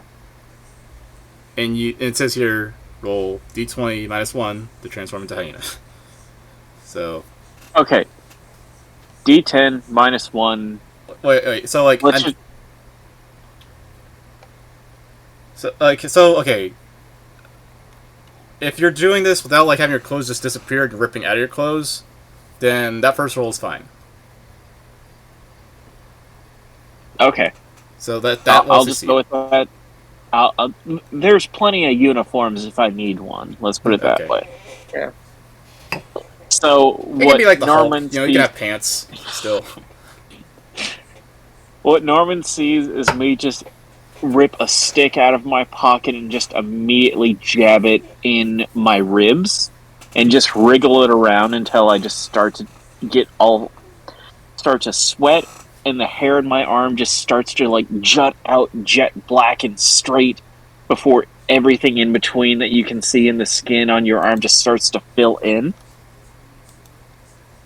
And it says here roll d20 -1 to transform into hyena. So. Okay. D10 -1. Wait. So like. Okay. If you're doing this without like having your clothes just disappear and ripping out of your clothes, then that first roll is fine. Okay. So that I'll just go with that. There's plenty of uniforms if I need one. Let's put it that way. Yeah. So it can be like the Norman, Hulk. You can have pants still. What Norman sees is me just rip a stick out of my pocket and just immediately jab it in my ribs and just wriggle it around until I just start to sweat, and the hair in my arm just starts to like jut out jet black and straight before everything in between that you can see in the skin on your arm just starts to fill in.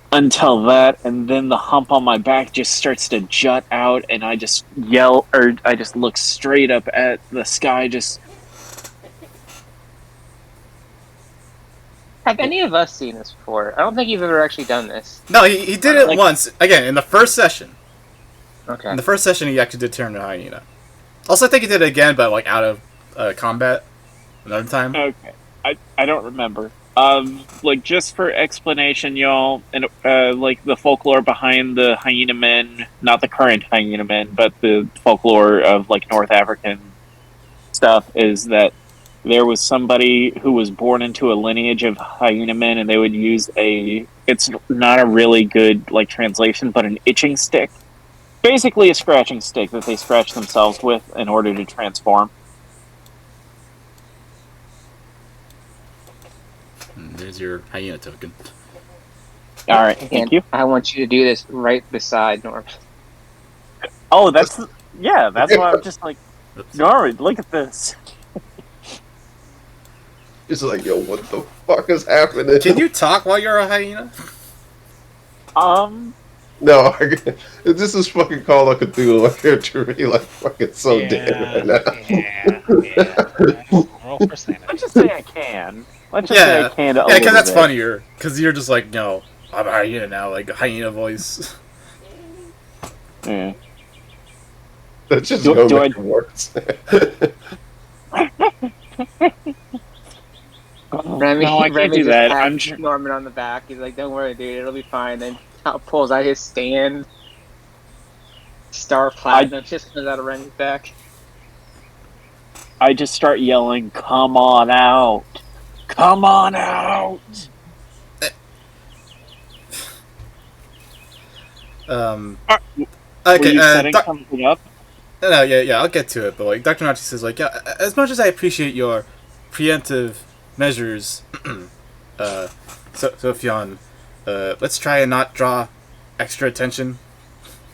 Until that, and then the hump on my back just starts to jut out, and I just yell, or I just look straight up at the sky, just... Have any of us seen this before? I don't think you've ever actually done this. No, he did it once. Again, in the first session. Okay. In the first session, he actually did turn into a hyena. Also, I think he did it again, but like out of combat. Another time. Okay. I don't remember. Like, just for explanation, y'all, and like the folklore behind the hyena men, not the current hyena men, but the folklore of like North African stuff, is that there was somebody who was born into a lineage of hyena men, and they would use it's not a really good like translation, but an itching stick, basically a scratching stick that they scratch themselves with in order to transform. There's your hyena token. All right, thank you. I want you to do this right beside Norm. Oh, that's why I'm just like, Norman, look at this. It's like, yo, what the fuck is happening? Can you talk while you're a hyena? No, this is fucking Call of Cthulhu. My character really like fucking so dead right now. Yeah. Roll for sanity. Let's just say I can. Let's just say I can. Yeah, because that's funnier. Because you're just like, no, I'm a hyena now, like a hyena voice. Yeah. Let's just go make words. Remy, no, I can't do that. I'm Norman on the back. He's like, "Don't worry, dude. It'll be fine." Then pulls out his stand. Star Platinum just comes out of Remy's back. I just start yelling, "Come on out! Come on out!" Are- Were Okay, you setting something up? no, yeah, I'll get to it. But like, Dr. Nachi says, like, yeah, as much as I appreciate your preemptive measures, Sophion, let's try and not draw extra attention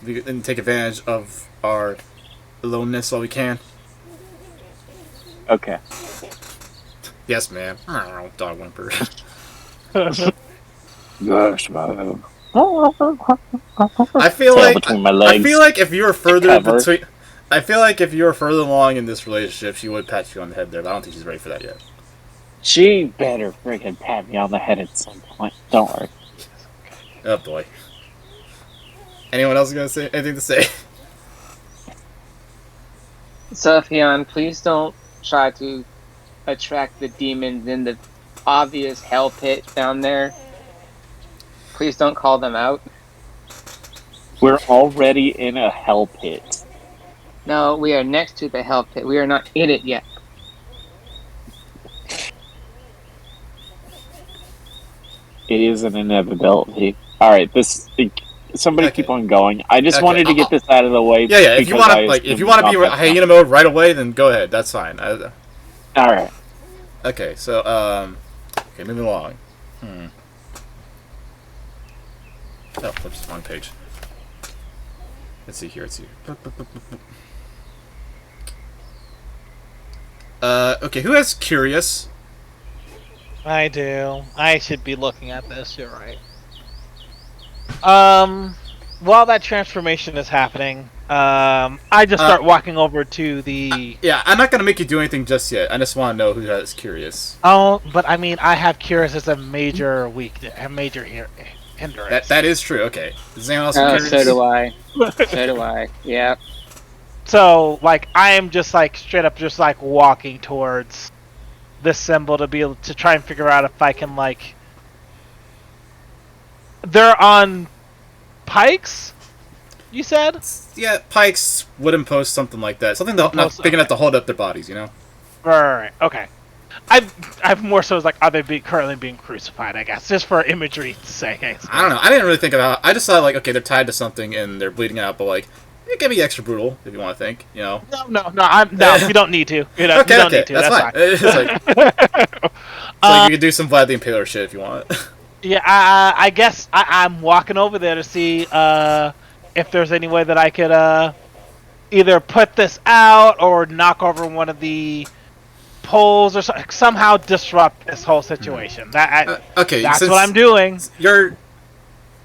and take advantage of our aloneness while we can. Okay. Yes, ma'am. Dog whimper. Yes, ma'am. I feel Tail like between my legs. I feel like if you were further Cover. between, I feel like if you were further along in this relationship, she would pat you on the head there. But I don't think she's ready for that yet. She better friggin' pat me on the head at some point. Don't worry. Oh boy. Anyone else gonna say anything to say? Sophion, please don't try to attract the demons in the obvious hell pit down there. Please don't call them out. We're already in a hell pit. No, we are next to the hell pit. We are not in it yet. It is an inevitability. Alright, somebody Okay. keep on going. I just Okay. wanted to get this out of the way. Yeah. If you because want I to, like, if assumed you want to be not that hyena mode right away, then go ahead. That's fine. Alright. Okay. So, okay, moving along. Oh, whoops, wrong page. Let's see here. Okay, who has curious? I do. I should be looking at this. You're right. While that transformation is happening, I just start walking over to the. Yeah, I'm not gonna make you do anything just yet. I just want to know who has curious. Oh, but I mean, I have curious as a major hindrance. That is true. Okay. Does anyone else have Oh, curious? so do I. So do I. Yeah. So, like, I am just like straight up, just like walking towards this symbol to be able to try and figure out if I can like. They're on pikes. You said? Yeah, pikes, wooden posts, something like that. Something not big enough to hold up their bodies, you know. Right. Okay. I've more so as like, are they currently being crucified? I guess just for imagery's sake. I don't know. I didn't really think about. I just thought like, okay, they're tied to something and they're bleeding out, but like, it can be extra brutal if you want to think, you know. No. You don't need to. You Okay, don't need to. that's fine. fine. It's like you can do some Vlad the Impaler shit if you want. Yeah, I guess I'm walking over there to see if there's any way that I could either put this out or knock over one of the poles or somehow disrupt this whole situation. Okay, That's what I'm doing. You're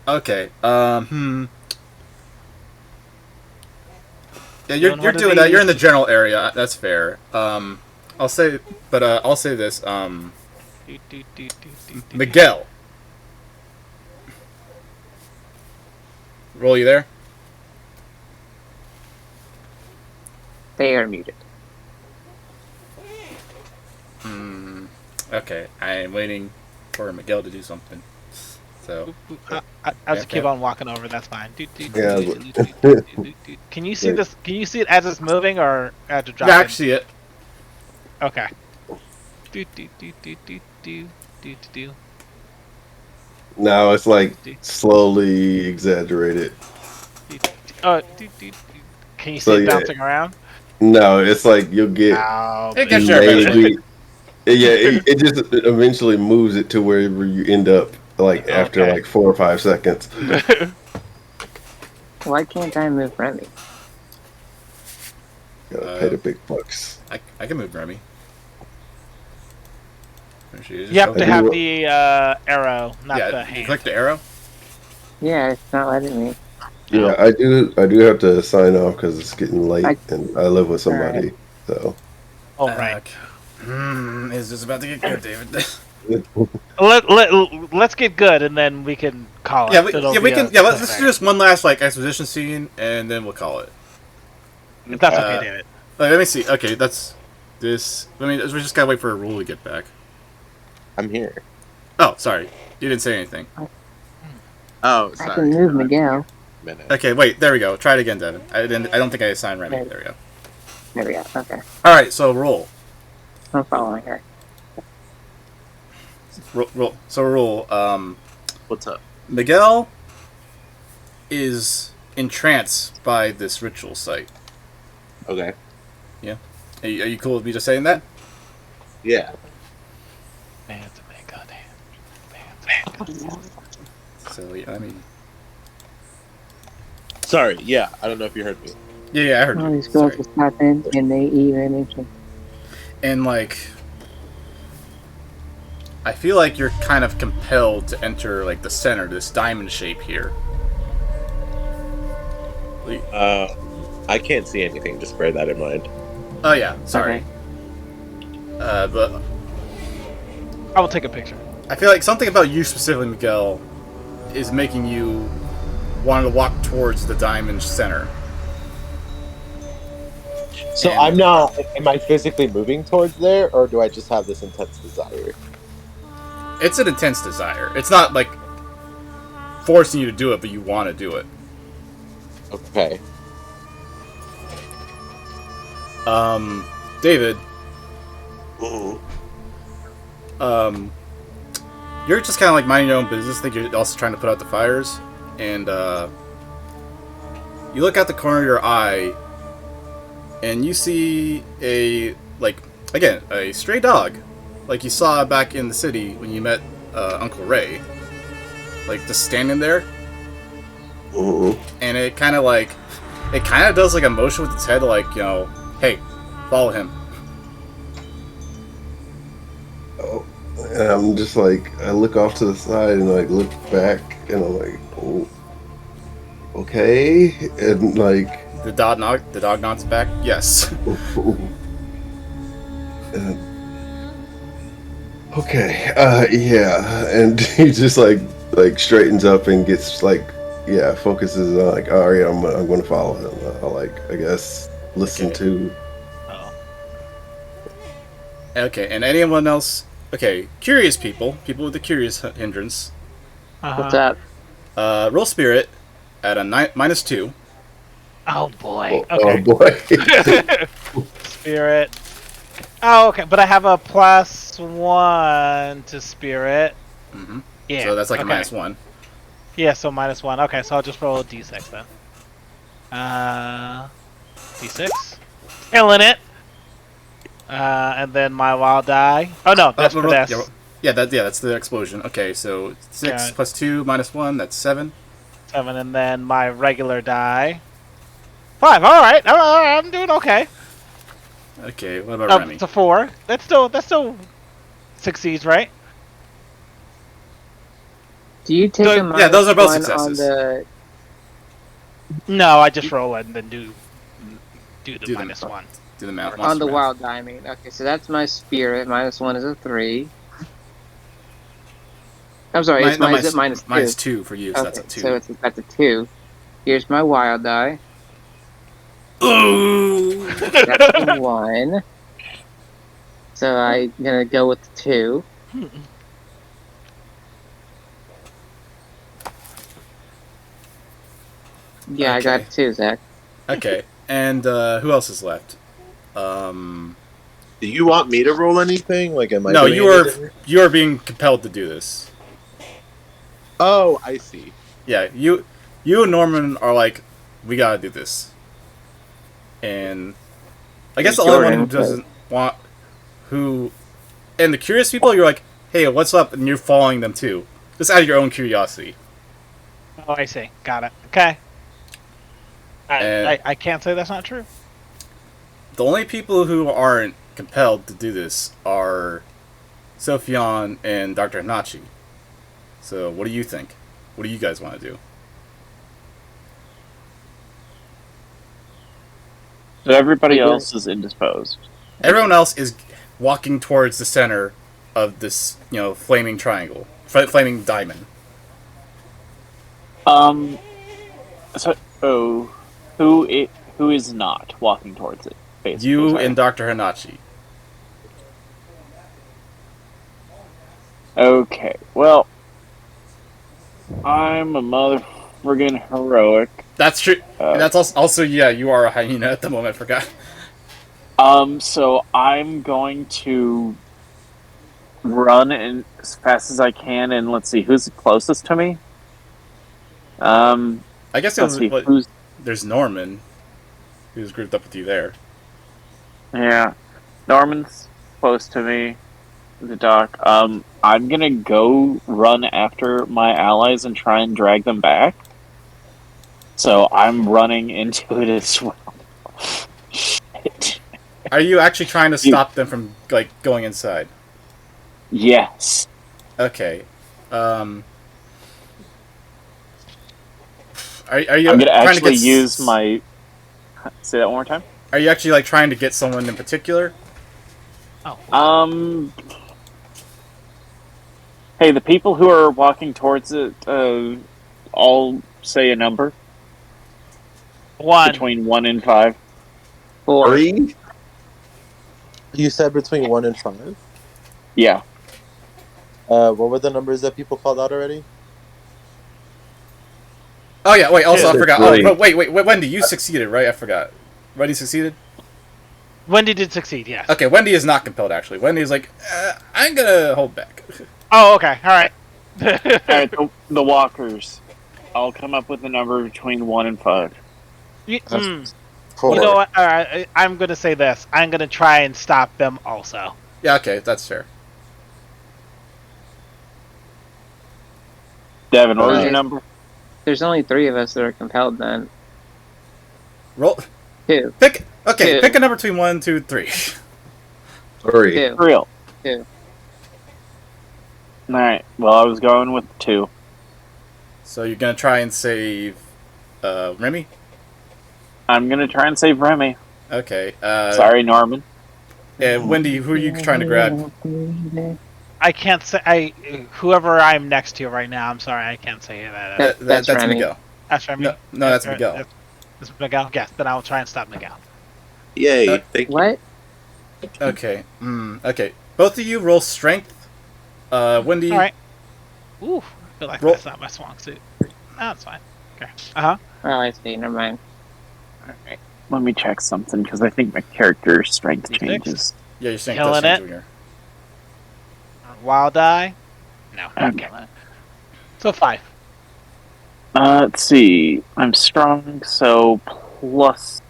okay. Yeah, you're doing that. You're in the general area. That's fair. I'll say this. Miguel. Roll, you there? They are muted. Okay, I'm waiting for Miguel to do something. So, I'll just keep on walking over. That's fine. Yeah, Can you see this? Can you see it as it's moving or as it yeah, dropping? I can see it. Okay. now it's like slowly exaggerated. Oh, can you see So, it yeah. bouncing around? No, it's like you'll get Oh, It gets baby. there eventually. yeah, it just eventually moves it to wherever you end up, like after Okay. like 4 or 5 seconds. Why can't I move Remy? Gotta pay the big bucks. I can move Remy. You have to have the arrow, not the Yeah, you hand. click the arrow. Yeah, it's not letting me. Yeah, I do have to sign off because it's getting late I- and I live with somebody. So Oh, right. It's just about to get good, David. Let's get good, and then we can call it. Yeah, we It'll can. be Yeah, a let's do this one last like exposition scene, and then we'll call it. If that's okay, David. Let me see. Okay, that's this. We just gotta wait for a rule to get back. I'm here. Oh, sorry, you didn't say anything. Oh, I sorry. can move Miguel. Minute. Okay, wait. There we go. Try it again, Devin. I don't think I assigned Remy. There we go. There we go. Okay. All right, so roll. I'm following her. Roll. So roll. What's up? Miguel is entranced by this ritual site. Okay. Are you cool with me just saying that? Yeah. Man to make, goddamn. So I mean, Sorry. Yeah. I don't know if you heard me. yeah, I heard All you. these girls Sorry. just pop in and they even mention. And like, I feel like you're kind of compelled to enter like the center, this diamond shape here. I can't see anything. Just bear that in mind. Oh yeah, sorry. Okay. But I will take a picture. I feel like something about you specifically, Miguel, is making you want to walk towards the diamond center. So And- I'm not. Am I physically moving towards there, or do I just have this intense desire? It's an intense desire. It's not like forcing you to do it, but you want to do it. Okay. David, Mm-hmm. you're just kind of like minding your own business. I think you're also trying to put out the fires, and you look out the corner of your eye, and you see a a stray dog, like you saw back in the city when you met Uncle Ray, like just standing there, Mm-hmm. and it kind of does like a motion with its head, like, you know, hey, follow him. Oh, and I'm just like, I look off to the side and like look back, and I'm like, oh, okay, and like, The dog nods back. Yes. and, okay, yeah, and he just like straightens up and gets like, yeah, focuses on like, all right, I'm going to follow him. I guess listen Okay. to. Oh. Okay, and anyone else? Okay, curious people with the curious hindrance. What's up? Roll spirit at a -2. Oh boy. Oh Okay. boy. Spirit. Oh, okay. But I have a +1 to spirit. Mm-hmm. Yeah. So that's like okay. a -1. Yeah, so -1. Okay, so I'll just roll a d6 then. D6. Killing it. And then my wild die. Oh no, that's for this. That's the explosion. Okay, so 6 Okay. plus 2 minus 1, that's 7. 7, and then my regular die. 5. All right, I'm doing okay. Okay, what about Oh, Remy? it's a 4. That still succeeds, right? Do you take Yeah, a those are both -1 successes. on the? No, I just roll it and then do the Do the- -1. Do the math. On the monster math. wild die, I mean. Okay, so that's my spirit. -1 is a 3. I'm sorry, it's No, minus minus 2. 2 for you, so that's a 2. So that's a 2. Here's my wild die. Ooh! That's a 1. So I'm gonna go with the 2. Yeah, I got Okay. 2, Zach. Okay, and who else is left? Um, Do you want me to roll anything? Like, am I? no, doing anything? you are being compelled to do this. Oh, I see. Yeah, you and Norman are like, we gotta do this. And I guess the It's only your one who input. doesn't want, and the curious people, you're like, hey, what's up? And you're following them too, just out of your own curiosity. Oh, I see. Got it. Okay. And- I can't say that's not true. The only people who aren't compelled to do this are Sophion and Dr. Hanachi. So, what do you think? What do you guys want to do? So everybody Yeah. else is indisposed. Everyone else is walking towards the center of this, flaming triangle, flaming diamond. So, who is not walking towards it? Basically, You sorry. and Dr. Hanachi. Okay, well, I'm a mother friggin' heroic. That's true. Uh, That's also, yeah, you are a hyena at the moment, I forgot. So I'm going to run as fast as I can, and let's see who's closest to me. I guess Let's see who's. there's Norman, who's grouped up with you there. Yeah, Norman's close to me. The doc. I'm gonna go run after my allies and try and drag them back. So I'm running into it as well. Shit. Are you actually trying to stop them from like going inside? Yes. Okay. Are you? I'm gonna trying actually to get use my. Say that one more time. Are you actually like trying to get someone in particular? Hey, the people who are walking towards it, all say a number 1. between 1 and 5. 4. 3? You said between 1 and 5? Yeah. What were the numbers that people called out already? Oh yeah. Wait. Also, I Two. forgot. Three. Oh, wait. Wendy, you succeeded, right? I forgot. Wendy succeeded. Wendy did succeed, yes. Okay. Wendy is not compelled. Actually, Wendy is like, I'm gonna hold back. Oh, okay. All right. Alright, the walkers. I'll come up with a number between 1 and 5. You, That's- you know what? All right, I'm going to say this. I'm going to try and stop them also. Yeah. Okay. That's fair. Devin, what was your number? There's only 3 of us that are compelled then. Roll. 2. Pick. Okay. 2. Pick a number between 1, 2, 3. 3. 2. Real. 2. Alright, well, I was going with 2. So you're gonna try and save Remy? I'm gonna try and save Remy. Okay. Sorry, Norman. Wendy, who are you trying to grab? I can't say. Whoever I'm next to right now, I'm sorry, I can't say that. That's Remy. Miguel. That's Remy. No, that's Miguel. That's Miguel? Yes, then I'll try and stop Miguel. Yay! Thank you. What? Okay. Okay. Both of you roll strength. Wendy. All right. Ooh, I feel like Roll. that's not my strong suit. No, it's fine. Okay. Uh-huh. Oh, I see. Never mind. Alright, let me check something, because I think my character's strength D6? changes. Yeah, your strength Killing does change it. when you're- Wild die? No. Okay. So 5. Let's see. I'm strong, so plus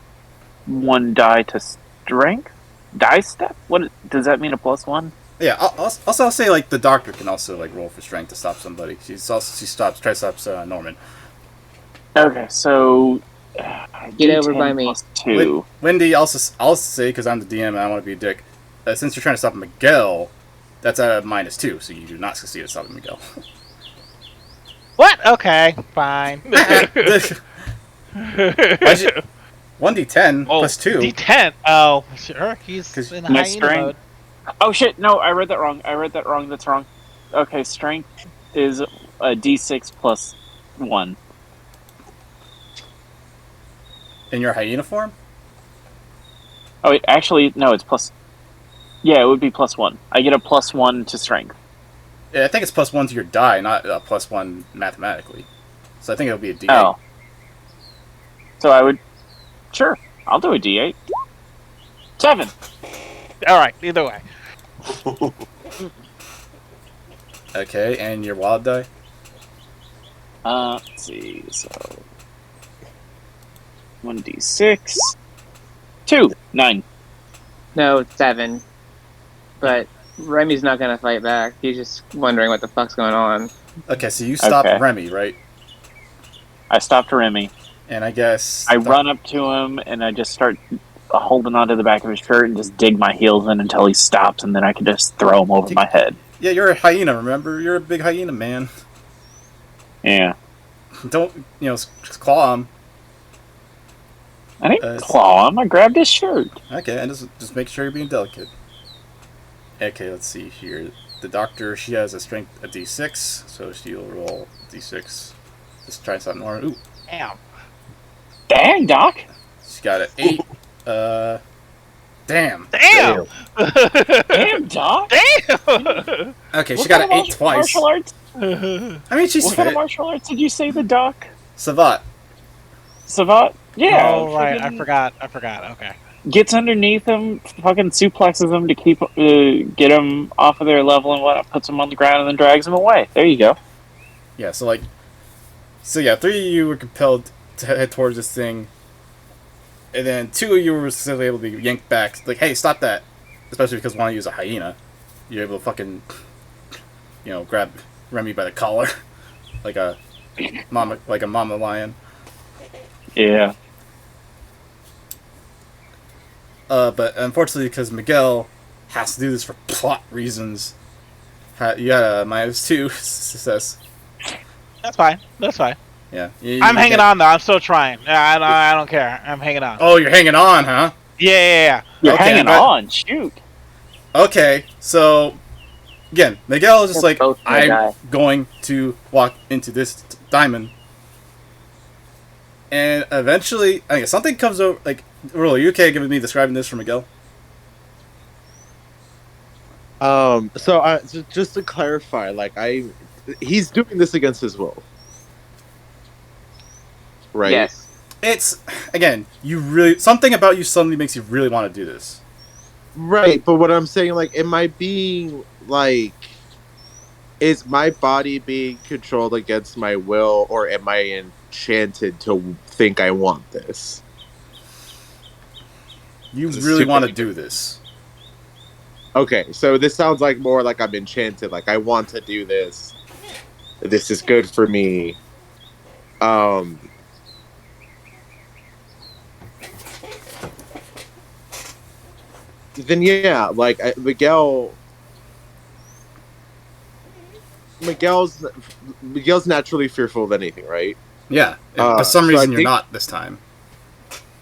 1 die to strength? Die step? What does that mean? A plus 1? Yeah. I'll say like the doctor can also like roll for strength to stop somebody. She tries to stop Norman. Okay, so Get over D10 by me. plus 2. Wendy, I'll say because I'm the DM and I want to be a dick. Since you're trying to stop Miguel, that's at a -2, so you do not succeed at stopping Miguel. What? Okay, fine. 1d10 plus 2. D10. Oh, sure. He's 'Cause in my hyena strength- mode. Oh shit! No, I read that wrong. That's wrong. Okay, strength is a D6 plus 1. In your hyena form? Oh wait, actually no, it's plus. Yeah, it would be plus 1. I get a plus 1 to strength. Yeah, I think it's +1 to your die, not +1 mathematically. So I think it'll be a D8. Oh. So I would. Sure, I'll do a D8. 7. All right. Either way. Okay, and your wild die? Let's see. So 1d6. 2. 9. No, 7. But Remy's not gonna fight back. He's just wondering what the fuck's going on. Okay, so you stop Okay. Remy, right? I stopped Remy. And I guess... I run up to him and I just start holding onto the back of his shirt and just dig my heels in until he stops, and then I can just throw him over my head. Yeah, you're a hyena, remember? You're a big hyena, man. Yeah. Don't, just claw him. I didn't claw him. I grabbed his shirt. Okay, and just make sure you're being delicate. Okay, let's see here. The doctor, she has a strength, a D6, so she'll roll D6. Just try something more. Ooh, Damn. Dang, Doc. she got an 8. Damn. Damn. Damn, Doc. Damn. Okay, she What got an kind of 8 twice. Martial arts? I mean, she's What kind of fit. martial arts did you say the Doc? Savat. Savat? Yeah. Oh right. I friggin' forgot. Okay. gets underneath him, fucking suplexes him to get him off of their level and whatnot, puts him on the ground, and then drags him away. There you go. Yeah, so yeah, 3 of you were compelled to head towards this thing, and then 2 of you were simply able to be yanked back. Like, hey, stop that! Especially because one of you is a hyena. You're able to fucking, grab Remy by the collar, like a mama lion. Yeah. But unfortunately, because Miguel has to do this for plot reasons, you got a -2 success. That's fine. Yeah. I'm hanging on though. I'm still trying. I don't care. I'm hanging on. Oh, you're hanging on, huh? Yeah. You're hanging on. Shoot. Okay, so again, Miguel is just like, I'm going to walk into this diamond, and eventually, I guess something comes over. Like, Rule, are you okay giving me describing this for Miguel? So just to clarify, he's doing this against his will, right? Yes. It's, again, something about you suddenly makes you really want to do this. Right, but what I'm saying, am I being, is my body being controlled against my will, or am I enchanted to think I want this? You really want to do this. Okay, so this sounds more like I'm enchanted, I want to do this. This is good for me. Then yeah, Miguel's naturally fearful of anything, right? Yeah, for some reason you're not this time.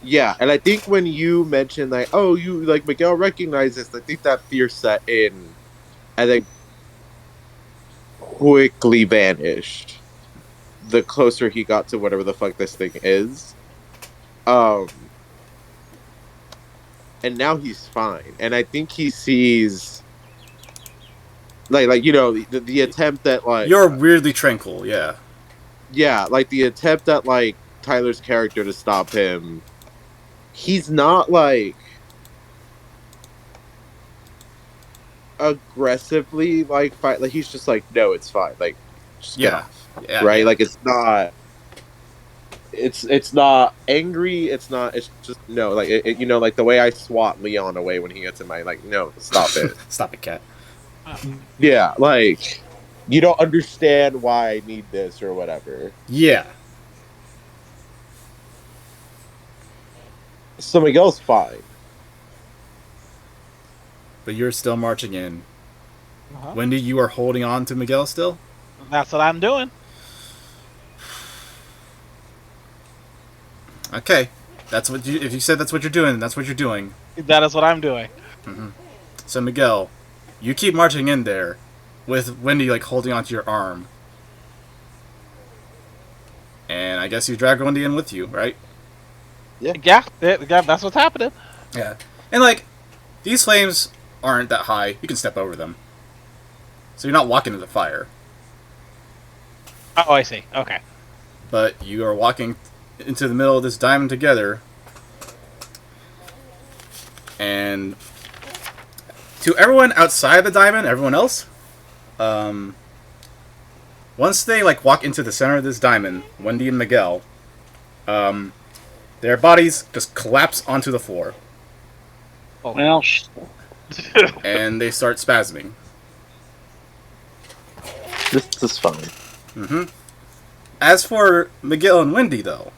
Yeah, and I think when you mentioned Miguel recognizes, I think that fear set in, and then quickly vanished the closer he got to whatever the fuck this thing is. And now he's fine, and I think he sees, the attempt at you're weirdly tranquil, yeah. Yeah, the attempt at Tyler's character to stop him. He's not aggressively fight. He's just no, it's fine. Just yeah, right. Yeah. It's not. It's not angry. It's just no. The way I swat Leon away when he gets in my no, stop it. Stop it, cat. Yeah, you don't understand why I need this or whatever. Yeah. So Miguel's fine. But you're still marching in. Uh-huh. Wendy, you are holding on to Miguel still? That's what I'm doing. Okay. If you said that's what you're doing, that's what you're doing. That is what I'm doing. Mm-hmm. So Miguel, you keep marching in there with Wendy holding onto your arm. And I guess you drag Wendy in with you, right? Yeah, that's what's happening. Yeah. And these flames aren't that high. You can step over them. So you're not walking into the fire. Oh, I see. Okay. But you are walking into the middle of this diamond together. And to everyone outside the diamond, everyone else, once they walk into the center of this diamond, Wendy and Miguel, their bodies just collapse onto the floor. Oh, well, and they start spasming. This is fine. Mm-hmm. As for Miguel and Wendy, though,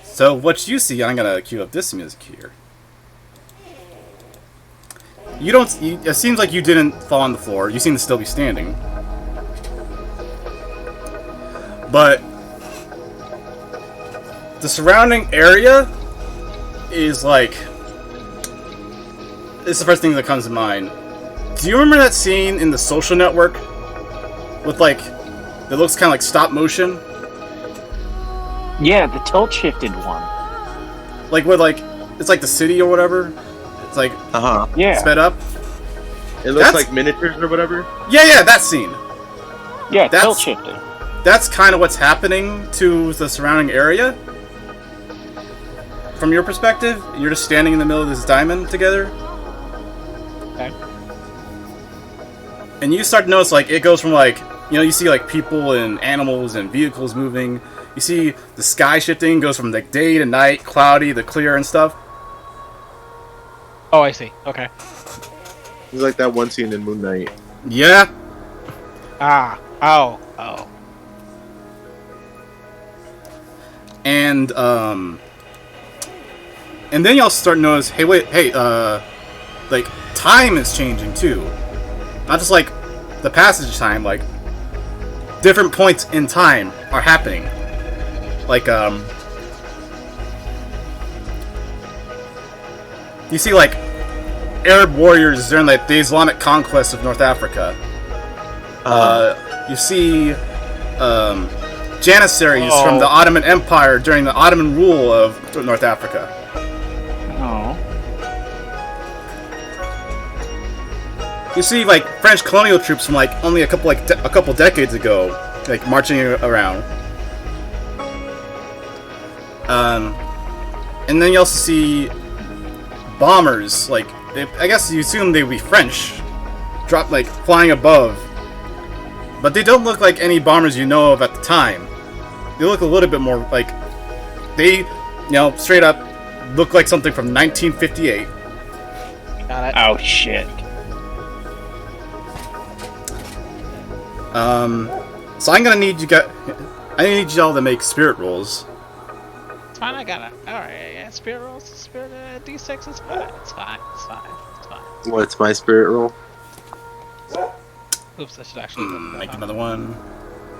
so what you see, I'm gonna cue up this music here. It seems like you didn't fall on the floor. You seem to still be standing. But the surrounding area is it's the first thing that comes to mind. Do you remember that scene in The Social Network with that looks kind of like stop motion? Yeah, the tilt shifted one. It's the city or whatever. It's yeah, sped up. It looks like miniatures or whatever. Yeah, that scene. Yeah, tilt shifted. That's kind of what's happening to the surrounding area. from your perspective, you're just standing in the middle of this diamond together. Okay. And you start to notice, like, it goes from, like, you know, you see, like, people and animals and vehicles moving. You see the sky shifting, goes from, like, day to night, cloudy to clear and stuff. Oh, I see. Okay. It's like that one scene in Moon Knight. Yeah. Ah. Oh. Oh. And then y'all start to notice, hey, wait, hey, like, time is changing, too. Not just, like, the passage of time, like, different points in time are happening. Like, you see, like, Arab warriors during, like, the Islamic conquest of North Africa. You see, Janissaries from the Ottoman Empire during the Ottoman rule of North Africa. Oh. You see, like, French colonial troops from, like, only a couple decades ago, like, marching around. And then you also see bombers, like, I guess you assume they would be French, like, flying above. But they don't look like any bombers you know of at the time. They look a little bit more like, they, you know, straight up look like something from 1958. Got it. Oh shit. So I'm gonna need I need y'all to make spirit rolls. It's fine. I got it. All right. Yeah. Spirit rolls. Spirit D6 is fine. It's fine. It's fine. It's fine. What's my spirit roll? Oops. I should actually Make another one.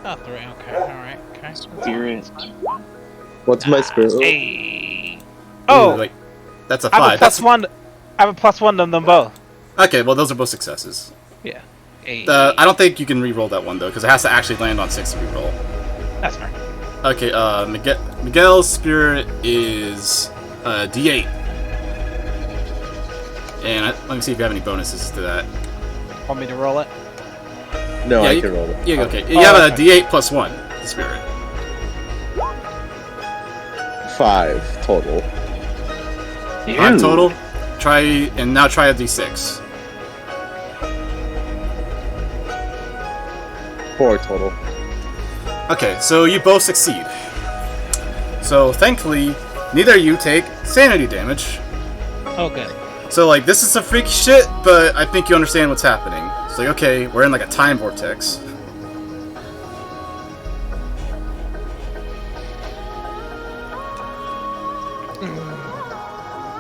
Oh, 3. Okay. All right. Okay. Spirit. What's my spirit roll? Hey. Ooh, Oh. wait, that's a I have 5. a +1. I have a +1 to them both. Okay, well those are both successes. Yeah. Hey. I don't think you can re-roll that one though, because it has to actually land on 6 to re-roll. That's fair. Okay, Miguel's spirit is D8. And let me see if you have any bonuses to that. Want me to roll it? No, Yeah, I you- can roll it. Yeah, okay. You have a D8 plus 1, the spirit. 5 total. 5 total. Now try a D6. 4 total. Okay, so you both succeed. So thankfully, neither of you take sanity damage. Oh, good. So like, this is some freaky shit, but I think you understand what's happening. It's like, okay, we're in like a time vortex.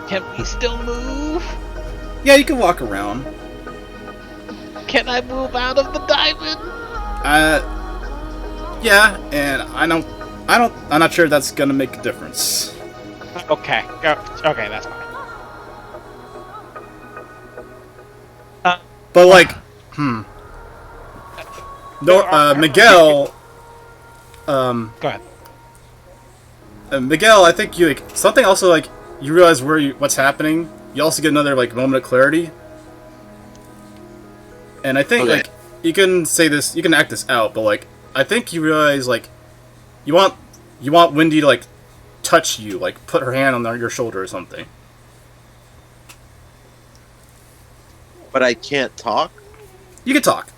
Can we still move? Yeah, you can walk around. Can I move out of the diamond? Yeah, and I'm not sure that's gonna make a difference. Okay. Okay, that's fine. But like, No, Miguel. Go ahead. Miguel, I think you like something. Also, like you realize what's happening. You also get another like moment of clarity. And I think like you can say this, you can act this out, but like I think you realize like you want Wendy to like touch you, like put her hand on your shoulder or something. But I can't talk? You can talk.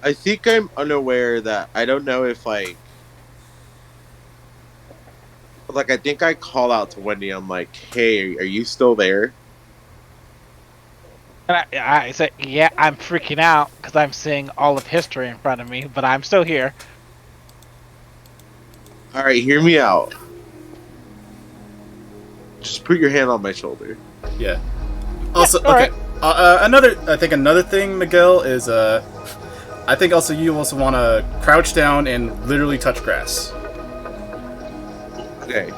I think I'm unaware that I don't know if like I think I call out to Wendy. I'm like, "Hey, are you still there?" And I say, yeah, I'm freaking out because I'm seeing all of history in front of me, but I'm still here. All right, hear me out. Just put your hand on my shoulder. Yeah. Also, all okay. Another thing, Miguel, is I think also you also want to crouch down and literally touch grass. Okay.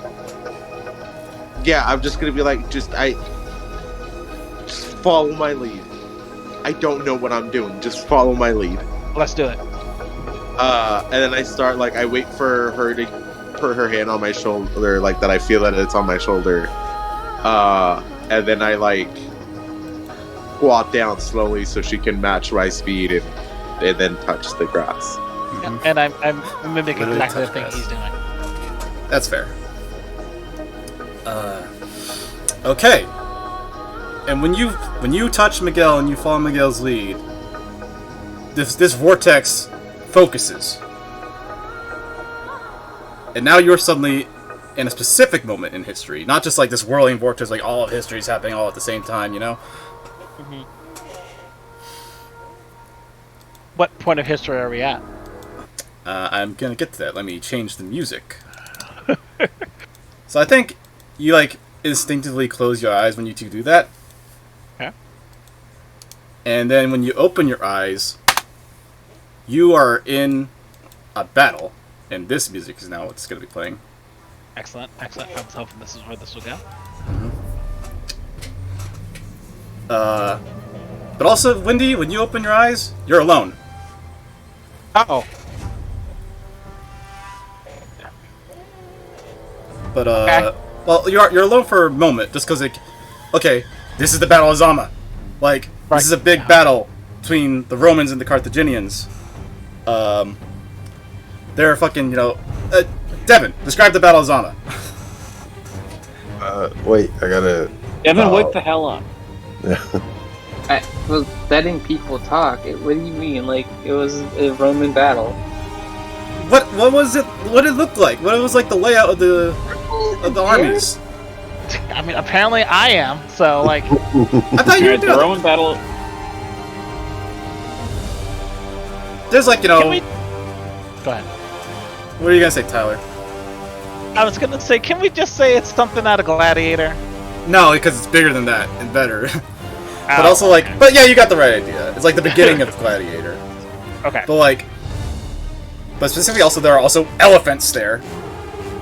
Yeah, I'm just gonna be like, just follow my lead. I don't know what I'm doing. Just follow my lead. Let's do it. And then I start I wait for her to put her hand on my shoulder, like that I feel that it's on my shoulder. And then I squat down slowly so she can match my speed and then touch the grass. And I'm mimicking Literally exactly the touch thing grass. he's doing. That's fair. Okay. And when you touch Miguel and you follow Miguel's lead, this vortex focuses. And now you're suddenly in a specific moment in history, not just like this whirling vortex, like all of history is happening all at the same time, you know? What point of history are we at? I'm gonna get to that. Let me change the music. So I think you like instinctively close your eyes when you two do that. Okay. And then when you open your eyes, you are in a battle. And this music is now what's gonna be playing. Excellent. I was hoping this is where this will go. But also, Wendy, when you open your eyes, you're alone. Uh-oh. But Okay. well, you're alone for a moment, just because okay, this is the Battle of Zama. Like, Right. this is a big battle between the Romans and the Carthaginians. They're fucking, Devin, describe the Battle of Zama. Wait, I gotta. Devin, wake the hell up. I was letting people talk. What do you mean? Like, it was a Roman battle. What was it? What it looked like? What it was like the layout of the armies? I mean, apparently I am, so, like... I thought you were The doing. Roman battle. There's like, Can we... Go ahead. What are you gonna say, Tyler? I was gonna say, can we just say it's something out of Gladiator? No, because it's bigger than that and better. But Oh, also, like, okay. but yeah, you got the right idea. It's like the beginning of Gladiator. Okay. But specifically, also there are also elephants there.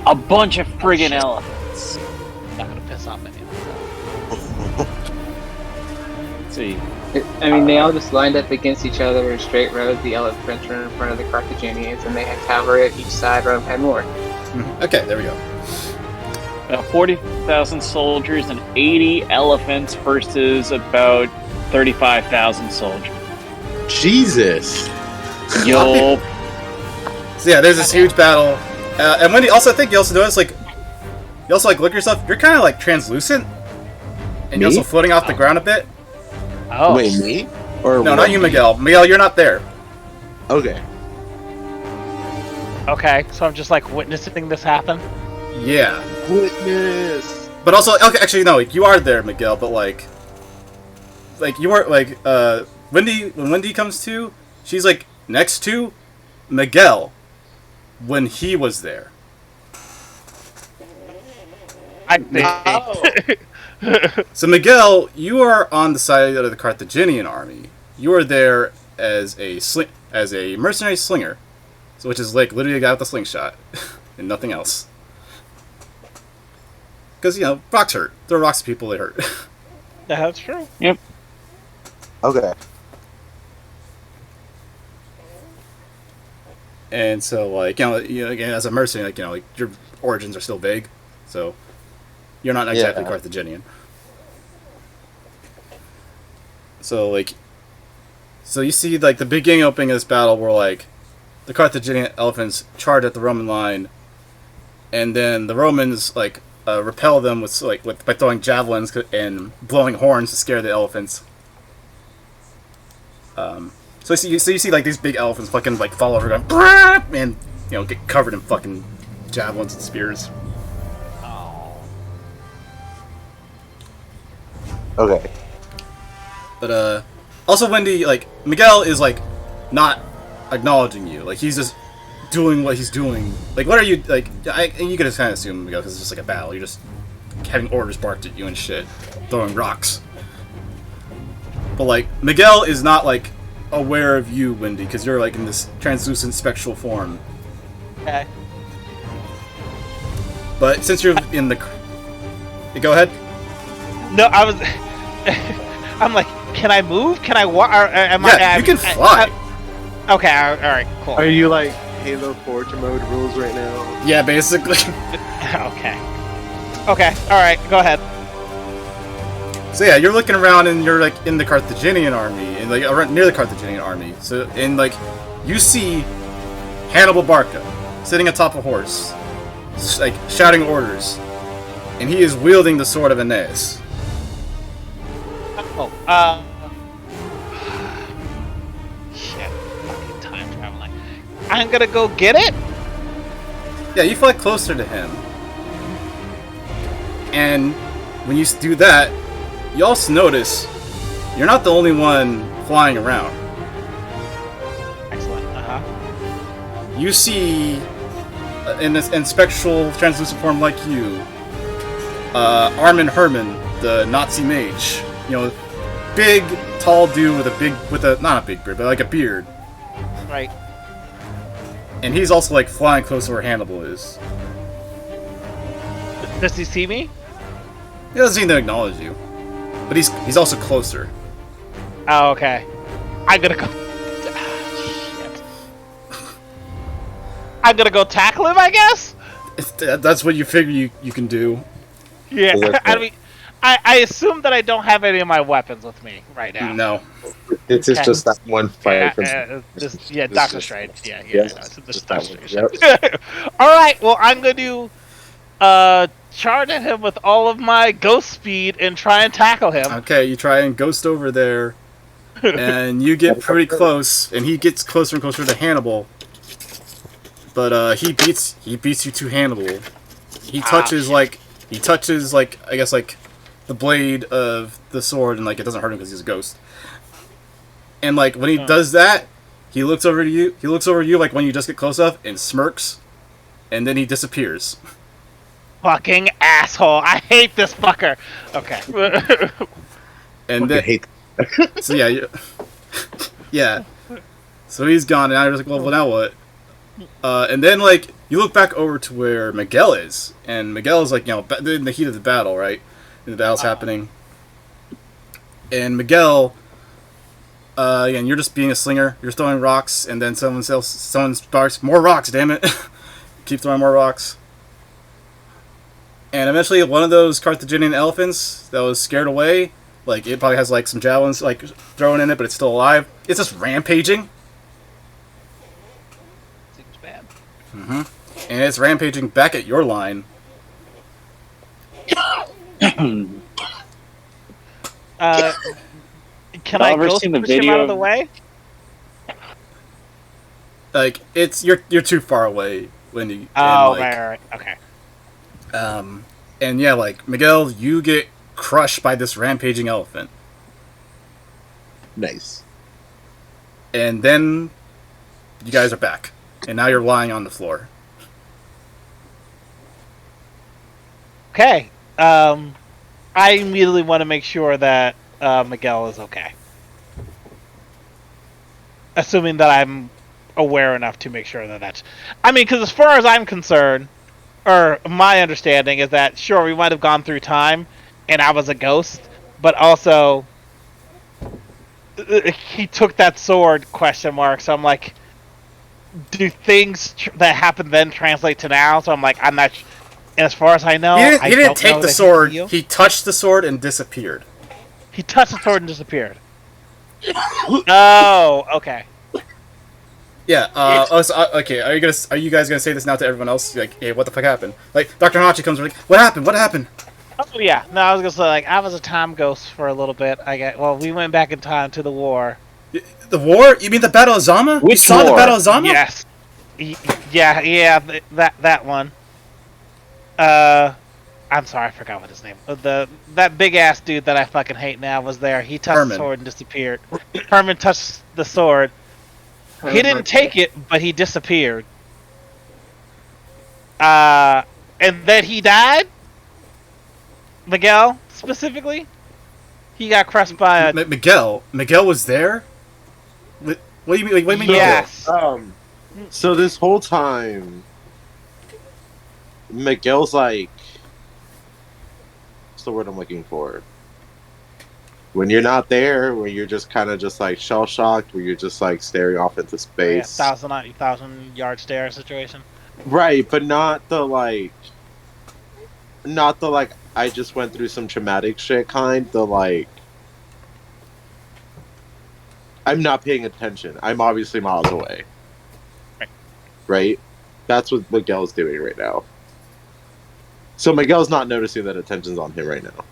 A bunch of friggin' elephants. Not gonna piss off any of Let's see. I mean, they all just lined up against each other in straight rows. The elephants were in front of the Carthaginians, and they had cavalry at each side. Rome had more. Okay, there we go. 40,000 soldiers and 80 elephants versus about 35,000 soldiers. Jesus. Yo. So yeah, there's this huge battle, and Wendy. Also, I think you also notice like look at yourself. You're kind of like translucent, and you're Me? also floating off the ground a bit. Oh. Wait, me? Or No, not you, Wendy? Miguel. Miguel, you're not there. Okay. Okay, so I'm just, like, witnessing this happen? Yeah, Witness. but also okay. Actually, no, you are there, Miguel. But like you weren't like Wendy. When Wendy comes to, she's like next to Miguel when he was there. I think. So Miguel, you are on the side of the Carthaginian army. You are there as a mercenary slinger, so which is like literally a guy with a slingshot and nothing else. Because rocks hurt. Throw rocks at people, they hurt. That's true. Yep. Okay. And so like again as a mercenary, like your origins are still vague, so you're not exactly Yeah. Carthaginian. So you see like the beginning opening of this battle where like the Carthaginian elephants charge at the Roman line, and then the Romans like repel them by throwing javelins and blowing horns to scare the elephants. So you see like these big elephants fucking like fall over going "Brrrr!" and get covered in fucking javelins and spears. Okay. But also Wendy, like Miguel is like not acknowledging you. Like he's just doing what he's doing. Like what are you like? You could just kind of assume Miguel because it's just like a battle. You're just having orders barked at you and shit, throwing rocks. But like Miguel is not like aware of you, Wendy, because you're like in this translucent spectral form. Okay. But since you're in the, go ahead. No, I was... I'm like, can I move? Can I walk? Yeah, you can fly. Okay, alright, cool. Are you like Halo Forge mode rules right now? Yeah, basically. Okay. Okay, alright, go ahead. So yeah, you're looking around and you're like in the Carthaginian army and like around near the Carthaginian army. So and like you see Hannibal Barca, sitting atop a horse, like shouting orders, and he is wielding the sword of Aeneas. Oh, shit, fucking time traveling. I'm gonna go get it. Yeah, you fly closer to him, and when you do that, you also notice you're not the only one flying around. Excellent. You see, in spectral translucent form like you, Armin Herman, the Nazi mage. You know, big, tall dude with a not a big beard, but like a beard. Right. And he's also like flying close to where Hannibal is. Does he see me? He doesn't seem to acknowledge you, but he's also closer. Oh, okay. I'm gonna go. Shit. I'm gonna go tackle him, I guess. That's what you figure you can do. Yeah. I mean, I assume that I don't have any of my weapons with me right now. No. It's Okay. just that one fight. Doctor Strange. Yeah. Yes, No, it's just Doctor that one, Strange. All right. Well, I'm going to charge at him with all of my ghost speed and try and tackle him. Okay, you try and ghost over there, and you get pretty close, and he gets closer and closer to Hannibal. But he beats you to Hannibal. He touches like I guess like the blade of the sword, and like it doesn't hurt him because he's a ghost. And like when he does that, he looks over to you. He looks over at you like when you just get close up and smirks, and then he disappears. Fucking asshole! I hate this fucker. Okay. And I then hate. so yeah, yeah. So he's gone, and now you're like, well, now what? And then like you look back over to where Miguel is, and Miguel is like, you know, in the heat of the battle, right? And the battle's happening, and Miguel, and you're just being a slinger. You're throwing rocks, and then someone sparks more rocks. Damn it! Keep throwing more rocks. And eventually, one of those Carthaginian elephants that was scared away, like it probably has like some javelins like thrown in it, but it's still alive. It's just rampaging. Seems bad. And it's rampaging back at your line. Y'all Can I ever go seen the push him video out of the of- way? Like it's you're too far away when you. Oh, and, like, right. Okay. And yeah, like Miguel, you get crushed by this rampaging elephant, Nice. and then you guys are back, and now you're lying on the floor. Okay. I immediately want to make sure that Miguel is okay. Assuming that I'm aware enough to make sure that that's... I mean, because as far as I'm concerned, or my understanding is that, sure, we might have gone through time, and I was a ghost, but also he took that sword, ? So I'm like, do things that happen then translate to now? So I'm like, I'm not... And as far as I know, He didn't take the sword. He He touched the sword and disappeared. touched the sword and disappeared. Oh, okay. Yeah. Okay. Are you guys gonna say this now to everyone else? Like, hey, what the fuck happened? Like, Dr. Hanachi comes like, what happened? What happened? Oh yeah. No, I was gonna say like I was a time ghost for a little bit. We went back in time to the war. The war? You mean the Battle of Zama? You Which saw the war? Battle of Zama? Yes. Yeah. That one. I'm sorry, I forgot what his name. That big ass dude that I fucking hate now was there. He touched Herman. the sword and disappeared. Herman touched the sword. He didn't take it, but he disappeared. And then he died. Miguel specifically, he got crushed by a Miguel was there. What do you mean? Like, what do you mean? yes. So this whole time, Miguel's like, what's the word I'm looking for? When you're not there, when you're just kind of just like shell shocked, where you're just like staring off into space. 1,000 yard stare situation. Right, but not the like I just went through some traumatic shit kind. The like I'm not paying attention. I'm obviously miles away. Right. right? That's what Miguel's doing right now. So Miguel's not noticing that attention's on him right now.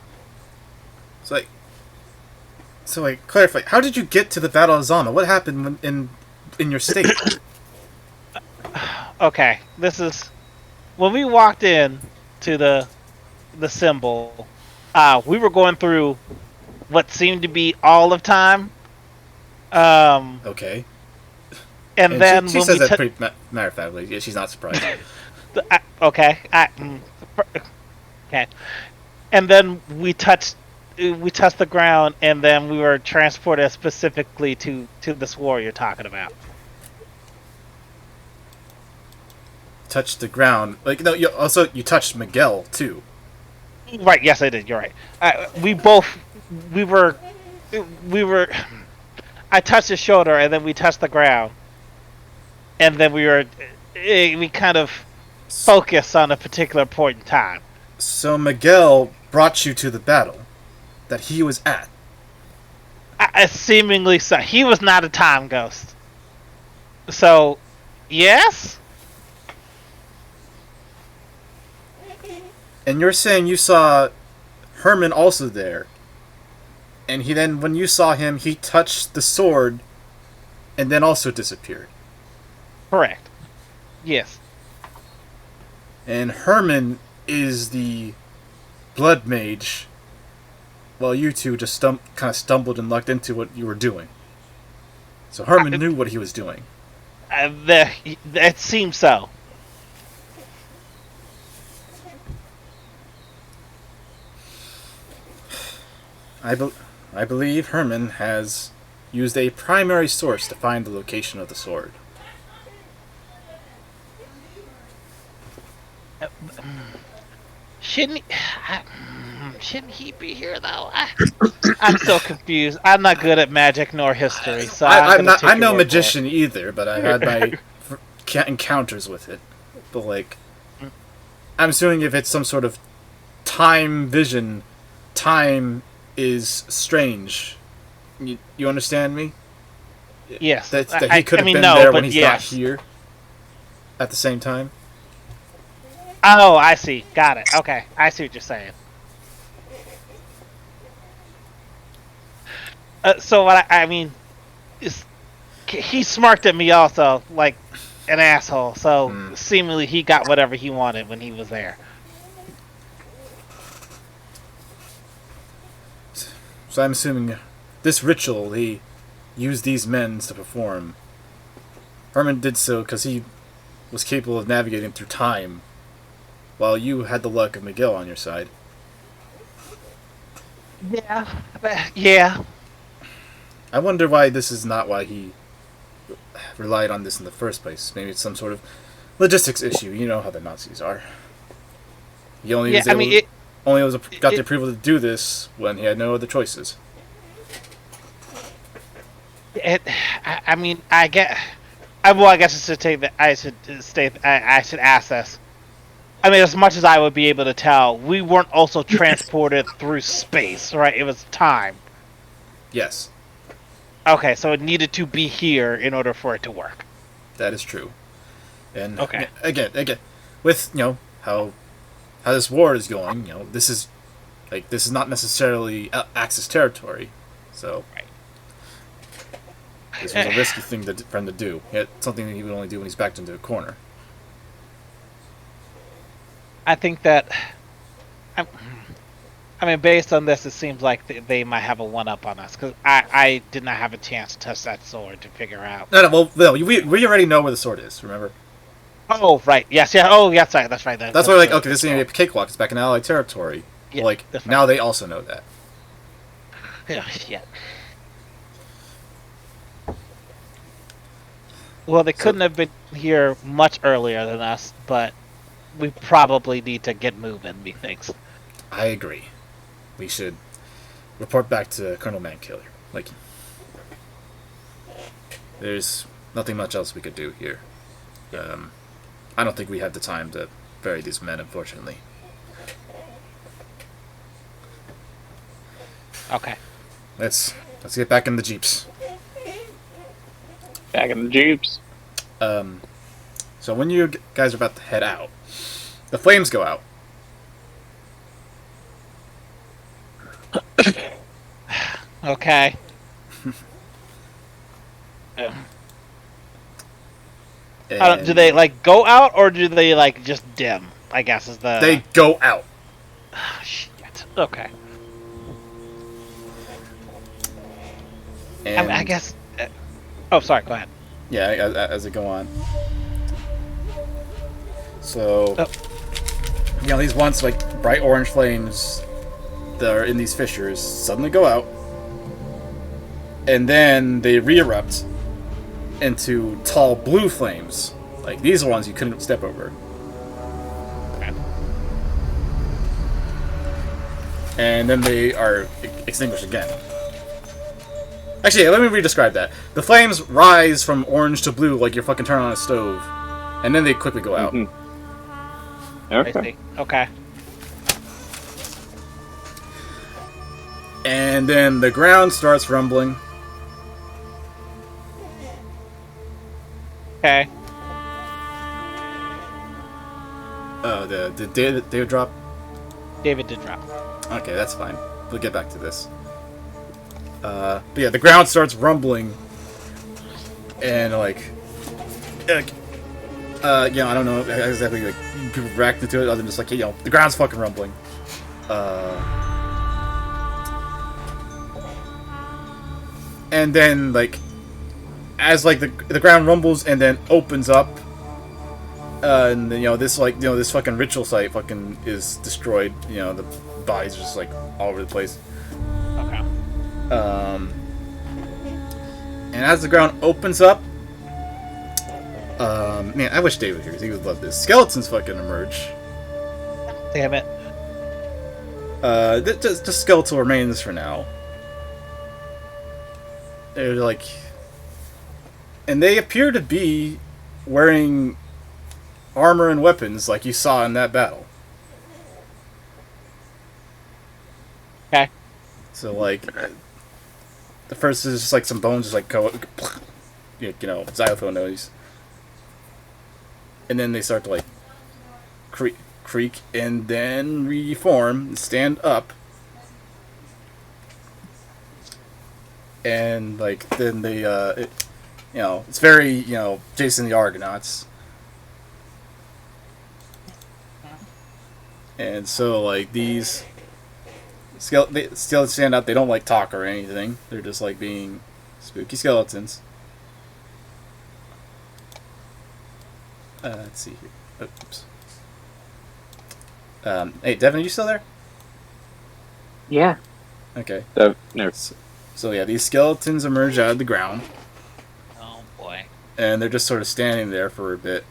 So clarify. How did you get to the Battle of Zama? What happened in your state? Okay, this is when we walked in to the symbol. We were going through what seemed to be all of time. Okay. And then she when says we that pretty matter of factly. Yeah, she's not surprised. okay. Okay. And then we touched the ground, and then we were transported specifically to this war you're talking about. Touched the ground. Like, no, you touched Miguel too. Right? Yes, I did. You're right. We were. I touched his shoulder, and then we touched the ground, and then we kind of focused on a particular point in time. So Miguel brought you to the battle that he was at. Seemingly so. He was not a time ghost. So, yes? And you're saying you saw Herman also there. And when you saw him, he touched the sword and then also disappeared. Correct. Yes. And Herman is the blood mage, while you two just kind of stumbled and lucked into what you were doing. So Herman knew what he was doing. It seems so. I believe Herman has used a primary source to find the location of the sword. Shouldn't he be here though? I'm so confused. I'm not good at magic nor history, so I'm no magician either, but I had my encounters with it. But like, I'm assuming if it's some sort of time vision, time is strange. You understand me? Yes. That he could have been there when he's not here at the same time. Oh, I see. Got it. Okay. I see what you're saying. So what I mean is he smirked at me also like an asshole. So seemingly he got whatever he wanted when he was there. So I'm assuming this ritual he used these men to perform. Herman did so because he was capable of navigating through time, while you had the luck of Miguel on your side. Yeah. I wonder why this is not why he relied on this in the first place. Maybe it's some sort of logistics issue. You know how the Nazis are. He only got the approval to do this when he had no other choices. I guess I should ask this. I mean, as much as I would be able to tell, we weren't also transported through space, right? It was time. Yes. Okay, so it needed to be here in order for it to work. That is true. And okay. Again, with how this war is going, this is not necessarily Axis territory, so right. This was a risky thing for him to do. Something that he would only do when he's backed into a corner. I think that, based on this, it seems like they might have a one-up on us, because I did not have a chance to touch that sword to figure out. No, we already know where the sword is, remember? Oh, right, yes, yeah, oh, yes, that's right. That's why, okay, this is going to be a cakewalk, it's back in Allied territory. Yeah, well, now they also know that. Yeah. Well, they couldn't have been here much earlier than us, but we probably need to get moving, methinks. I agree. We should report back to Colonel Mankiller. There's nothing much else we could do here. I don't think we have the time to bury these men, unfortunately. Okay. Let's get back in the jeeps. Back in the jeeps. So when you guys are about to head out, the flames go out. Okay. Do they like go out or do they like just dim? I guess is the. They go out. Oh, shit. Okay. And I guess. Oh, sorry. Go ahead. Yeah, as it go on. So, these once like bright orange flames that are in these fissures suddenly go out, and then they re-erupt into tall blue flames. Like these are ones you couldn't step over. Okay. And then they are extinguished again. Actually, let me re-describe that. The flames rise from orange to blue like you're fucking turning on a stove, and then they quickly go out. Mm-hmm. I see. Okay. And then the ground starts rumbling. Okay. Oh, the David drop? David did drop. Okay, that's fine. We'll get back to this. But yeah, the ground starts rumbling. And like I don't know exactly like people reacting to it other than just like, the ground's fucking rumbling. And then like as like the ground rumbles and then opens up, and this this fucking ritual site fucking is destroyed. The bodies are just like all over the place. Okay. And as the ground opens up, man, I wish David was here because he would love this. Skeletons fucking emerge. Damn it. Just skeletal remains for now. They're like, and they appear to be wearing armor and weapons like you saw in that battle. Okay. So like, the first is just like some bones just like go, xylophone noise, and then they start to like creak, and then reform, and stand up, and like then they it's very Jason the Argonauts, and so like these they still stand up. They don't like talk or anything. They're just like being spooky skeletons. Let's see here. Oops. Hey, Devin, are you still there? Yeah. Okay. No. So yeah, these skeletons emerge out of the ground, Oh boy. and they're just sort of standing there for a bit.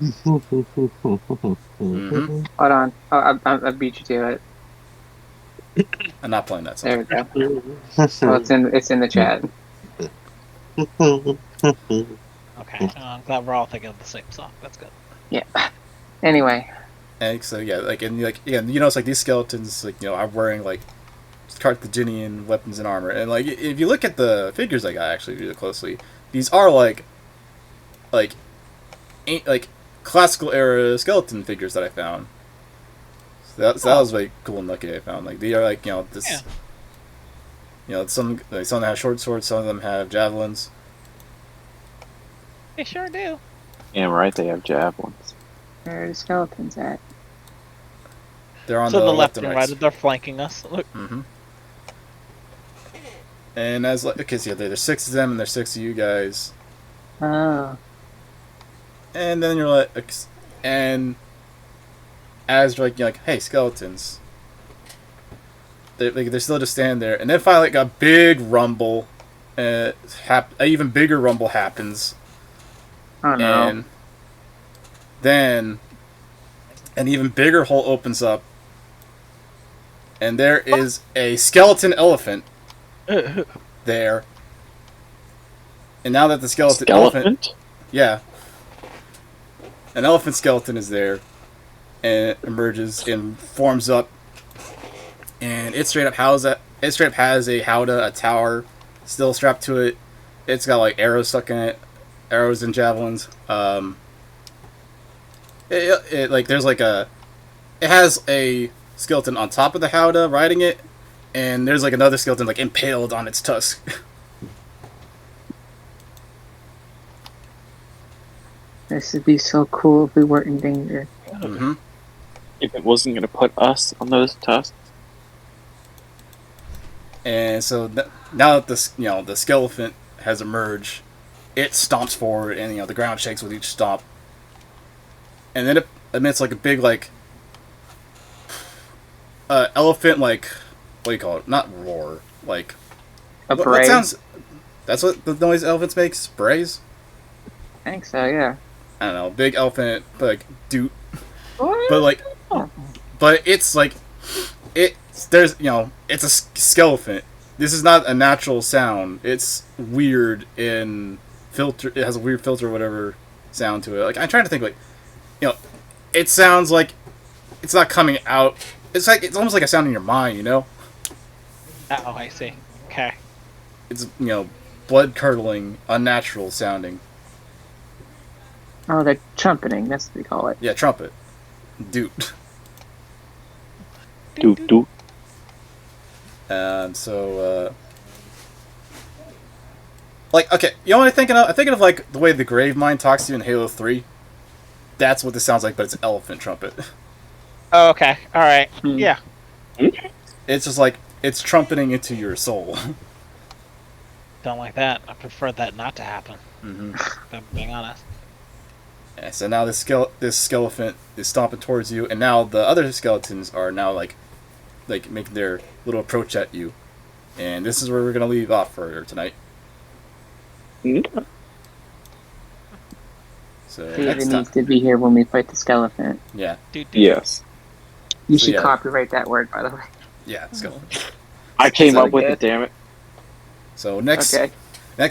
Mm-hmm. Hold on. Oh, I beat you to it. I'm not playing that song. There we go. Oh, it's in the chat. Okay. I'm glad we're all thinking of the same song. That's good. Yeah. Anyway. And so yeah, it's like these skeletons are wearing like Carthaginian weapons and armor, and like if you look at the figures I got actually really closely, these are like classical era skeleton figures that I found. So that was like cool and lucky I found. Like they are like this. Yeah. Some have short swords, some of them have javelins. They sure do. Yeah, right. They have javelins. Where are the skeletons at? They're on So the left left and right. right, they're flanking us. Look. Mm-hmm. And as there's 6 of them and there's 6 of you guys. Oh. And then you're like, and as you're like, hey, skeletons. They're still just standing there, and then finally, a big rumble. An even bigger rumble happens. Oh no. And then an even bigger hole opens up, and there is a skeleton elephant there. And now that the skeleton elephant, yeah, an elephant skeleton is there, and it emerges and forms up, and it straight up has a howdah, a tower, still strapped to it. It's got like arrows stuck in it, arrows and javelins. Like there's like a, it has a skeleton on top of the howdah riding it, and there's like another skeleton like impaled on its tusk. This would be so cool if we weren't in danger. Mm-hmm. If it wasn't going to put us on those tusks. And so now that this, the skeleton has emerged, it stomps forward, and the ground shakes with each stomp. And then it emits like a big elephant what do you call it? Not roar, like what sounds? That's what the noise elephants make. Sprays. I think so. Yeah. I don't know, big elephant, doot. What? But it's like, it's a skeleton. This is not a natural sound. It's weird in filter. It has a weird filter or whatever sound to it. Like, I'm trying to think, it sounds like it's not coming out. It's almost like a sound in your mind, Oh, I see. Okay. It's, blood curdling, unnatural sounding. Oh, they're trumpeting. That's what we call it. Yeah, trumpet. Doot. Doot doot. And so, okay, you know what I'm thinking of? I'm thinking of, the way the Gravemind talks to you in Halo 3. That's what this sounds like, but it's an elephant trumpet. Oh, okay. Alright. Yeah. It's just like, it's trumpeting into your soul. Don't like that. I prefer that not to happen. Mm-hmm. If I'm being honest. Yeah, so now this skeleton is stomping towards you, and now the other skeletons are now, like making their little approach at you. And this is where we're going to leave off for tonight. Mm-hmm. So David next time, needs to be here when we fight the skeleton. yeah, Yes. You So, should yeah. copyright that word, by the way. skeleton. I came that up with good? it, damn it. So next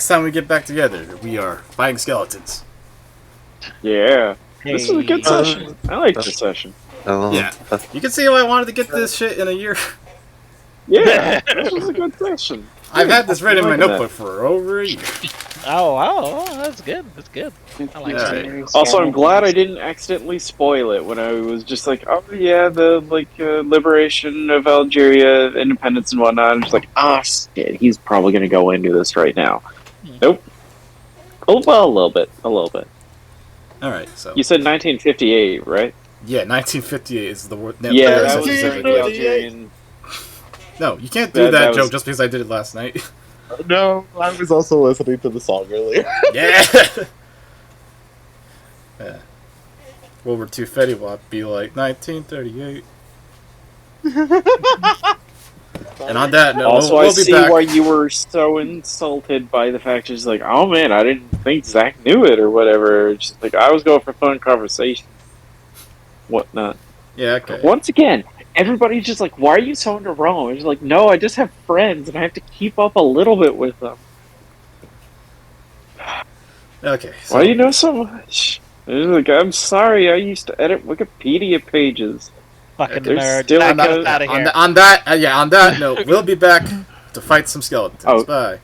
time we get back together, we are fighting skeletons. Yeah. This was a good Hey. session. I liked this session. Yeah. You can see why I wanted to get this shit in a year. Yeah, this was a good session. I've had this written in my I like notebook for over a year. Oh, that's good. That's good. I like Yeah. that. Also, I'm glad I didn't accidentally spoil it when I was just like, oh yeah, the liberation of Algeria, independence and whatnot. I'm just like, shit, he's probably gonna go into this right now. Nope. Oh well, a little bit. All right, so You said 1958, right? yeah, 1958 is the word. Yeah, that was during the Algerian. No, you can't do That that was- joke just because I did it last night. No, I was also listening to the song earlier. Yeah. Yeah. World War II Fetty Wap be like 1938. And on that note, Also, we'll I be see back. why you were so insulted by the fact she's like, oh man, I didn't think Zach knew it or whatever. Just like, I was going for fun conversation. Whatnot. Yeah, okay. Once again, everybody's just like, why are you so into Rome? It's like, no, I just have friends and I have to keep up a little bit with them. Okay. Why do you know so much? It's like, I'm sorry, I used to edit Wikipedia pages. Fucking They're nerd. still Get good. out of here. on that note, we'll be back to fight some skeletons. Oh. Bye.